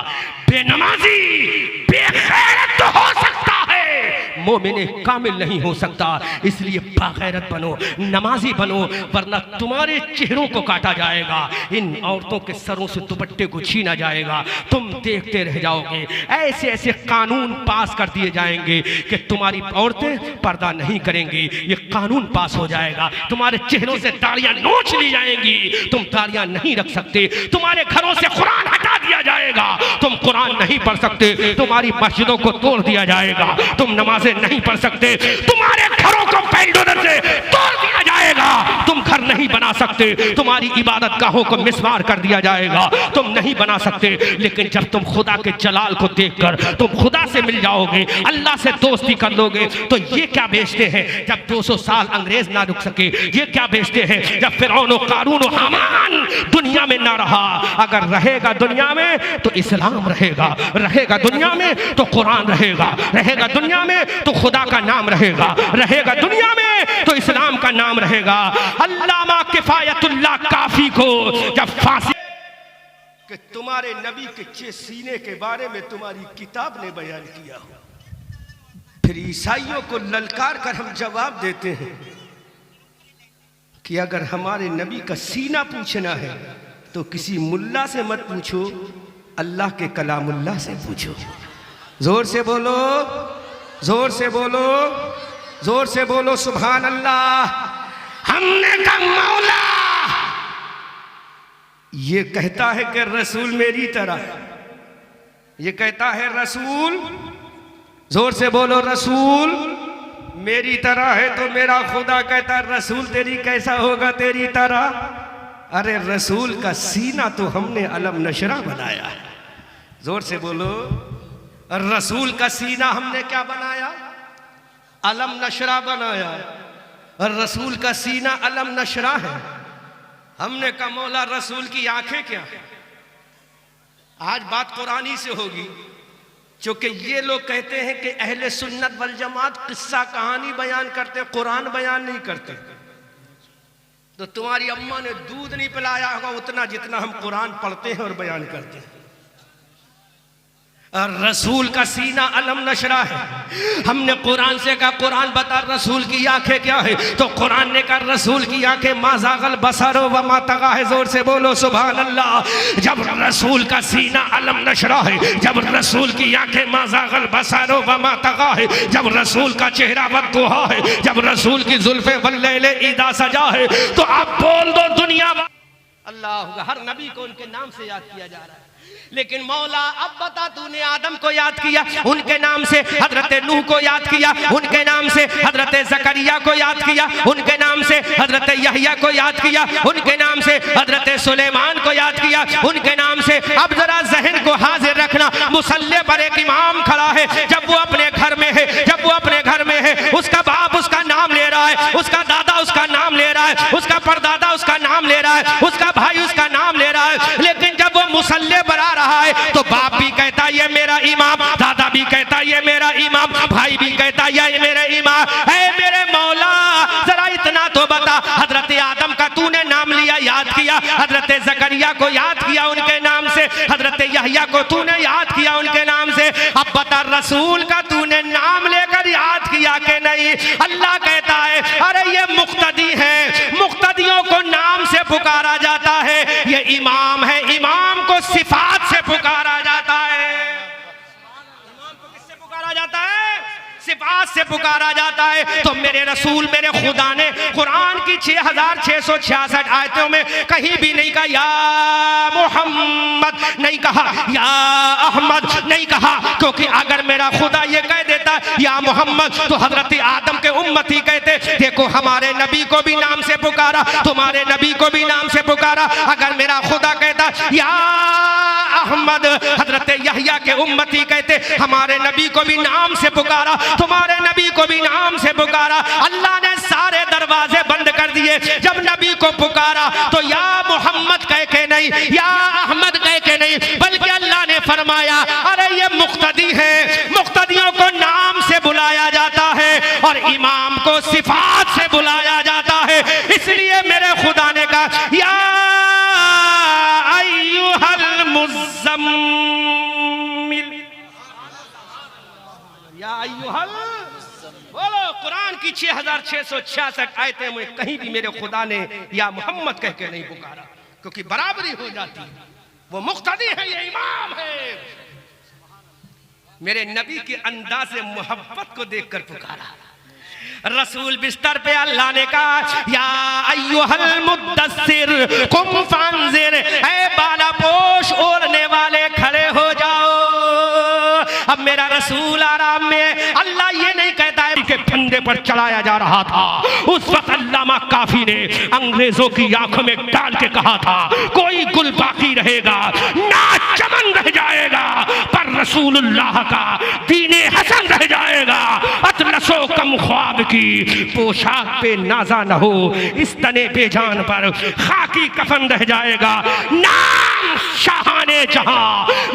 बेनमाजी बेगैरत तो हो सकता है, मोमिन कामिल नहीं हो सकता। इसलिए बागैरत बनो, नमाजी बनो, वरना तुम्हारे चेहरों को काटा जाएगा, इन औरतों के सरों से दुपट्टे को छीना जाएगा, तुम देखते रह जाओगे। ऐसे ऐसे कानून पास कर दिए जाएंगे कि तुम्हारी औरतें पर्दा नहीं करेंगी, ये कानून पास हो जाएगा। तुम्हारे चेहरों से दाढ़ियां नोच ली जाएंगी, तुम दाढ़ियां नहीं रख सकते। तुम्हारे घरों से कुरान हटा दिया जाएगा, तुम कुरान नहीं पढ़ सकते। तुम्हारी मस्जिदों को तोड़ दिया जाएगा, तुम नमाजें नहीं पढ़ सकते। तुम्हारे घरों को बैलडोजर से तोड़ दिया जाएगा, तुम घर नहीं बना सकते। तुम्हारी इबादत गाहों को मिसमार कर दिया जाएगा, तुम नहीं बना सकते। लेकिन जब तुम खुदा के जलाल को देखकर तुम खुदा से मिल जाओगे, अल्लाह से दोस्ती कर लोगे, तो ये क्या बेचते हैं जब 200 साल अंग्रेज ना रुक सके, ये क्या बेचते हैं जब फिरौन और कारून और हामान दुनिया में ना रहा। अगर रहेगा दुनिया में तो इस्लाम रहेगा, रहेगा दुनिया में तो कुरान रहेगा, रहेगा दुनिया में तो खुदा का नाम रहेगा, रहेगा दुनिया में तो इस्लाम का नाम रहेगा। अल्लामा किफायतुल्लाह काफी को जब फांसी कि तुम्हारे नबी के 6 सीने के बारे में तुम्हारी किताब ने बयान किया हो, फिर ईसाइयों को ललकार कर हम जवाब देते हैं कि अगर हमारे नबी का सीना पूछना है तो किसी मुल्ला से मत पूछो, अल्लाह के कलामुल्लाह से पूछो। जोर से बोलो, जोर से बोलो, जोर से बोलो सुभान अल्लाह। हमने कहा मौला ये कहता है कि रसूल मेरी तरह है, ये कहता है रसूल, जोर से बोलो रसूल मेरी तरह है। तो मेरा खुदा कहता है रसूल तेरी कैसा होगा तेरी तरह? अरे रसूल का सीना तो हमने अलम नशरा बनाया है। जोर से बोलो, रसूल का सीना हमने क्या बनाया? अलम नशरा बनाया। और रसूल का सीना अलम नशरा है। हमने कहा मौला रसूल की आंखें क्या है? आज बात कुरानी से होगी, क्योंकि ये लोग कहते हैं कि अहले सुन्नत वल जमात किस्सा कहानी बयान करते, कुरान बयान नहीं करते। तो तुम्हारी अम्मा ने दूध नहीं पिलाया होगा उतना जितना हम कुरान पढ़ते हैं और बयान करते हैं। और रसूल का सीना अलम नशरा है। हमने कुरान से कहा कुरान बता रसूल की आंखें क्या है? तो कुरान ने कहा रसूल की आंखें माज़ागल बसरो व मा तगा है। जोर से बोलो सुभान अल्लाह। जब रसूल का सीना अलम नशरा है, जब रसूल की आंखें माज़ागल बसरो व मा तगा है, जब रसूल का चेहरा बददुहा है, जब रसूल की जुल्फे वल्लैल इदा सजा है, तो आप बोल दो दुनिया अल्लाह। हर नबी को उनके नाम से याद किया जा रहा है, लेकिन मौला अब बता तूने आदम को याद किया, उनके नाम से हजरत नूह को याद किया, उनके नाम से हजरत जकरिया को याद किया, उनके नाम से हजरत यहया को याद किया, उनके नाम से हजरत सुलेमान को याद किया, उनके नाम से। अब जरा जहन को हाजिर रखना, मुसल्ले पर एक इमाम खड़ा है, जब वो अपने घर में है, जब वो अपने घर में है, उसका बाप उसका नाम ले रहा है, उसका दादा उसका नाम ले रहा है, उसका परदादा उसका नाम ले रहा है, उसका भाई उसका नाम ले रहा है, लेकिन जब वो मुसल्ले पर आ रहा है तो बाप भी कहता ये मेरा इमाम, दादा भी कहता ये मेरा इमाम, भाई भी कहता ये मेरे इमाम है। मेरे मौला जरा इतना तो बता, हजरत आदम का तूने नाम लिया याद किया, हजरत जकरिया को याद किया उनके नाम से, हजरत यहया को तूने याद किया उनके नाम से, अब बता रसूल का तूने नाम लेकर याद किया कि नहीं? अल्लाह कहता है अरे ये मुक्तदी है, मुक्तदियों को नाम से पुकारा जाता है, ये इमाम है, इमाम को सिफात से पुकारा जाता है। इमाम को किससे पुकारा जाता है? सिफात से पुकारा जाता है। तो मेरे रसूल मेरे खुदा ने कुरान की 6666 आयतों में कहीं भी नहीं कहा या मोहम्मद, नहीं कहा या अहमद, नहीं कहा, क्योंकि अगर मेरा खुदा ये कह देता या मोहम्मद तो हजरत आदम के उम्मती कहते देखो हमारे नबी को भी नाम से पुकारा, तुम्हारे नबी को भी नाम से पुकारा। अगर मेरा खुदा कहता या अहमद, हजरत यहया के उम्मती कहते हमारे नबी को भी नाम से पुकारा, तुम्हारे नबी को भी नाम से पुकारा। अल्लाह ने सारे दरवाजे बंद कर दिए। जब नबी को पुकारा तो या मोहम्मद कह के नहीं, या अहमद कह के नहीं, बल्कि अल्लाह ने फरमाया अरे ये मुक्तदी है, मुक्तदियों को नाम से बुलाया जाता है और इमाम को सिफात से बुलाया जाता है। इसलिए मेरे खुदा ने कहा या अय्युहल मुज़्ज़म्मिल, या अय्युहल, बोलो कुरान की 6666 आयतें में कहीं भी मेरे खुदा ने या मोहम्मद कह के नहीं पुकारा, क्योंकि बराबरी हो जाती है। वो मुक्तदी है, ये इमाम है। मेरे नबी के अंदाज़े मोहब्बत को देखकर पुकारा। रसूल बिस्तर पे अल्लाह ने कहा या अय्युहल मुद्दस्सिर कुम फंजिर, ऐ बालापोश ओढ़ने वाले खड़े हो जाओ। अब मेरा रसूल आराम में, अल्लाह ये नहीं कहता है कि फंदे पर चढ़ाया जा रहा था। उस वक्त अल्लामा काफी ने अंग्रेजों की आंखों में डाल के कहा था कोई गुल बाकी रहेगा ना चमन रह जाएगा, पर रसूलुल्लाह का दीने हसन रह जाएगा। अतलसो कम ख्वाब की पोशाक पे नाजा न हो, इस तने बेजान पर खाकी कफन रह जाएगा। नाम शाहाने जहां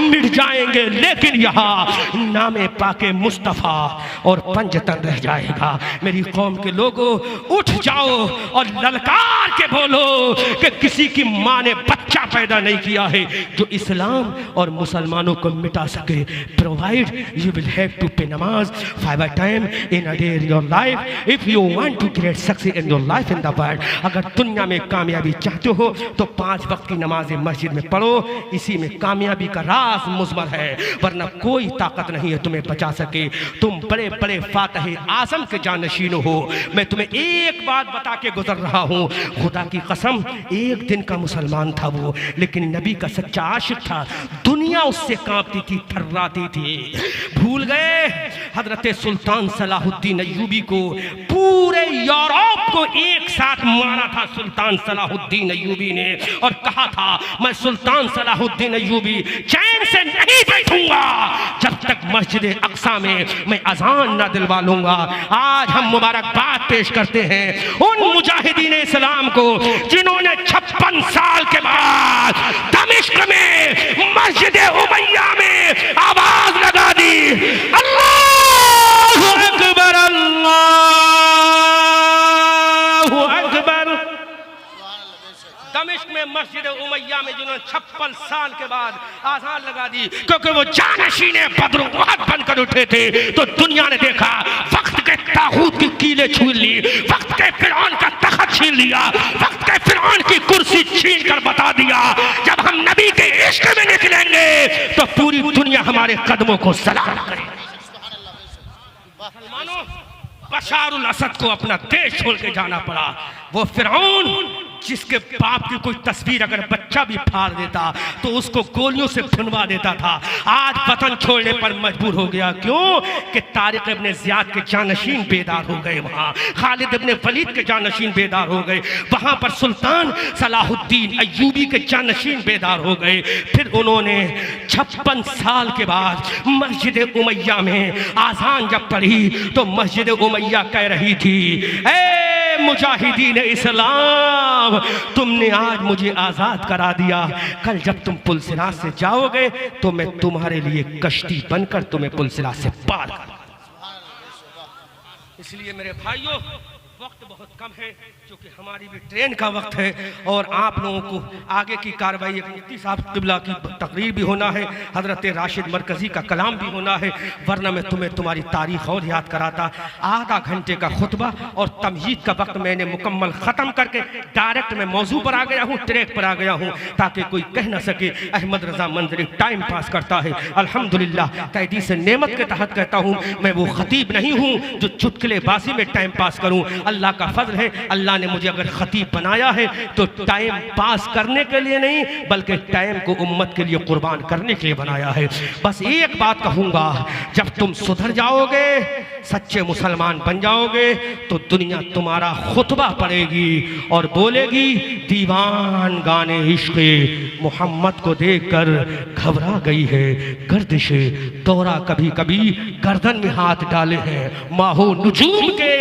मिट जाएंगे, लेकिन यहाँ नामे पाके मुस्तफ़ा और पंजतन रह जाएगा। मेरी कौम के लोगों उठ जाओ और ललकार के बोलो कि किसी की माँ ने बच्चा पैदा नहीं किया है जो इस्लाम और मुसलमानों को मिटा सके। Provide you will have to pay namaz 5 time in a day in your life if you want to create success in your life in the world. अगर दुनिया में कामयाबी चाहते हो तो 5 वक्त की नमाज मस्जिद में पढ़ो। पढ़ो, इसी में कामयाबी का राज मुज़मर है, वरना कोई ताकत नहीं है तुम्हें बचा सके। तुम बड़े बड़े फातिह आज़म के जानशीन हो। मैं तुम्हें एक बात बता के गुजर रहा हूँ, खुदा की कसम, एक दिन का मुसलमान था वो, लेकिन नबी का सच्चा आशिक था। दुनिया उससे कांपती थी, थर्राती थी। भूल गए हजरत सुल्तान सलाहुद्दीन अय्यूबी को? पूरे यूरोप को एक साथ मारा था सुल्तान सलाहुद्दीन अय्यूबी ने, और कहा था मैं सुल्तान सलाहुद्दीन अय्यूबी चैन से नहीं बैठूंगा जब तक मस्जिद अक्सा में मैं अजान ना दिलवा लूंगा। आज हम मुबारकबाद पेश करते हैं उन मुजाहिदीन इस्लाम को जिन्होंने 56 साल के बाद दमिश्क में मस्जिद उमैया में आवाज लगा दी, अल्लाहु अकबर, अल्लाहु अकबर। दमिश्क में मस्जिद उमैया में जिन्होंने 56 साल के बाद आज़ान लगा दी, क्योंकि वो जानशीने बद्र उहद बनकर उठे थे। तो दुनिया ने देखा वक्त के तागूत की कीलें छीन ली, वक्त के फिरौन का तख्त छीन लिया, वक्त के फिरौन की कुर्सी छीन कर बता दिया, जब हम नबी के इश्क में निकलेंगे तो पूरी दुनिया हमारे कदमों को सलाम करेगी। मुसलमानों, बशारुल असद को अपना देश छोड़ के जाना पड़ा। वो फिरौन जिसके बाप की कोई तस्वीर अगर बच्चा भी फाड़ देता तो उसको गोलियों से भुनवा देता था, आज वतन छोड़ने पर मजबूर हो गया। क्यों? कि तारिक इब्ने ज़ियाद के जानशीन बेदार हो गए, वहाँ खालिद इब्ने वलीद के जानशीन बेदार हो गए, वहाँ पर सुल्तान सलाहुद्दीन अय्यूबी के जानशीन बेदार हो गए। फिर उन्होंने 56 साल के बाद मस्जिद उमैया में आज़ान जब पढ़ी तो मस्जिद उमैया कह रही थी, ए मुजाहिदीन इस्लाम, तुमने आज मुझे आज़ाद करा दिया, कल जब तुम पुलसिरात से जाओगे तो मैं तुम्हारे लिए कश्ती बनकर तुम्हें पुलसिरात से पार करूंगा। इसलिए मेरे भाइयों, वक्त बहुत कम है क्योंकि हमारी भी ट्रेन का वक्त है और आप लोगों को आगे की कार्रवाई एक मुफ्ती साहब क़िबला की तकरीर भी होना है, हज़रत राशिद मरकज़ी का कलाम भी होना है, वरना मैं तुम्हें तुम्हारी तारीख़ और याद कराता। आधा घंटे का खुतबा और तमहीद का वक्त मैंने मुकम्मल ख़त्म करके डायरेक्ट मैं मौजू पर आ गया हूँ, ट्रैक पर आ गया हूँ, ताकि कोई कह न सके अहमद रज़ा मंजरी टाइम पास करता है। अल्हम्दुलिल्लाह कैदी से नेमत के तहत कहता हूँ, मैं वो ख़तीब नहीं हूँ जो चुटकुलेबाजी में टाइम पास करूँ। अल्लाह का फजल है, अल्लाह ने मुझे अगर खतीब बनाया है तो टाइम पास करने के लिए नहीं बल्कि टाइम को उम्मत के लिए कुर्बान करने के लिए बनाया है। बस एक बात कहूँगा, जब तुम सुधर जाओगे, सच्चे मुसलमान बन जाओगे तो दुनिया तुम्हारा खुतबा पढ़ेगी और बोलेगी, दीवान गाने इश्क़ मोहम्मद को देखकर घबरा गई है गर्दिशे दौरा, कभी कभी गर्दन में हाथ डाले हैं माहो नुजूम के,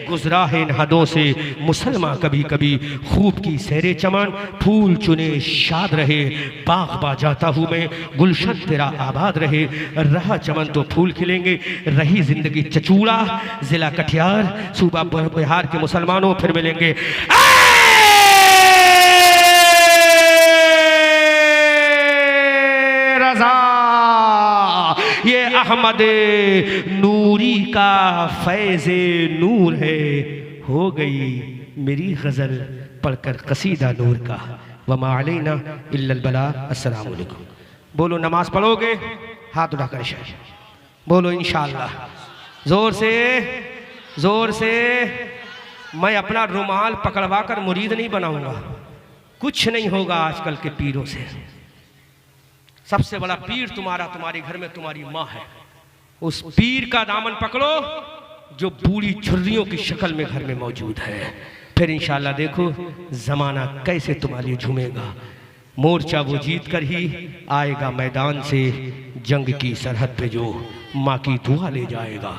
गुजरा है इन हदों से मुसलमान कभी कभी, खूब की सैरे चमन फूल चुने शाद रहे, बाग बा जाता हूँ मैं गुलशन तेरा आबाद रहे, रहा चमन तो फूल खिलेंगे, रही जिंदगी चचूड़ा, जिला कटिहार सूबा बिहार के मुसलमानों फिर मिलेंगे। ये अहमद नूरी का फैज़े नूर है, हो गई मेरी गज़ल पढ़कर कसीदा नूर का, वमा अलैना इल्लल बला। अस्सलाम वालेकुम। बोलो नमाज पढ़ोगे? हाथ उठाकर शायद बोलो इंशाअल्लाह, जोर से जोर से। मैं अपना रुमाल पकड़वा कर मुरीद नहीं बनाऊंगा, कुछ नहीं होगा आजकल के पीरों से। सबसे बड़ा पीर तुम्हारा तुम्हारे घर में तुम्हारी माँ है, उस पीर का दामन पकड़ो जो बूढ़ी छुर्रियों की शक्ल में घर में मौजूद है। फिर इंशाअल्लाह देखो जमाना कैसे तुम्हारे लिए झूमेगा। मोर्चा वो जीत कर ही आएगा मैदान से, जंग की सरहद पे जो माँ की दुआ ले जाएगा।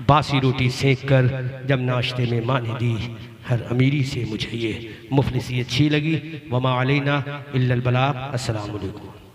बासी रोटी सेक कर जब नाश्ते में माँ ने दी, हर अमीरी से मुझे ये मुफलिसी अच्छी लगी। वमा अलैना इल्लल बलाग। अस्सलाम वालेकुम।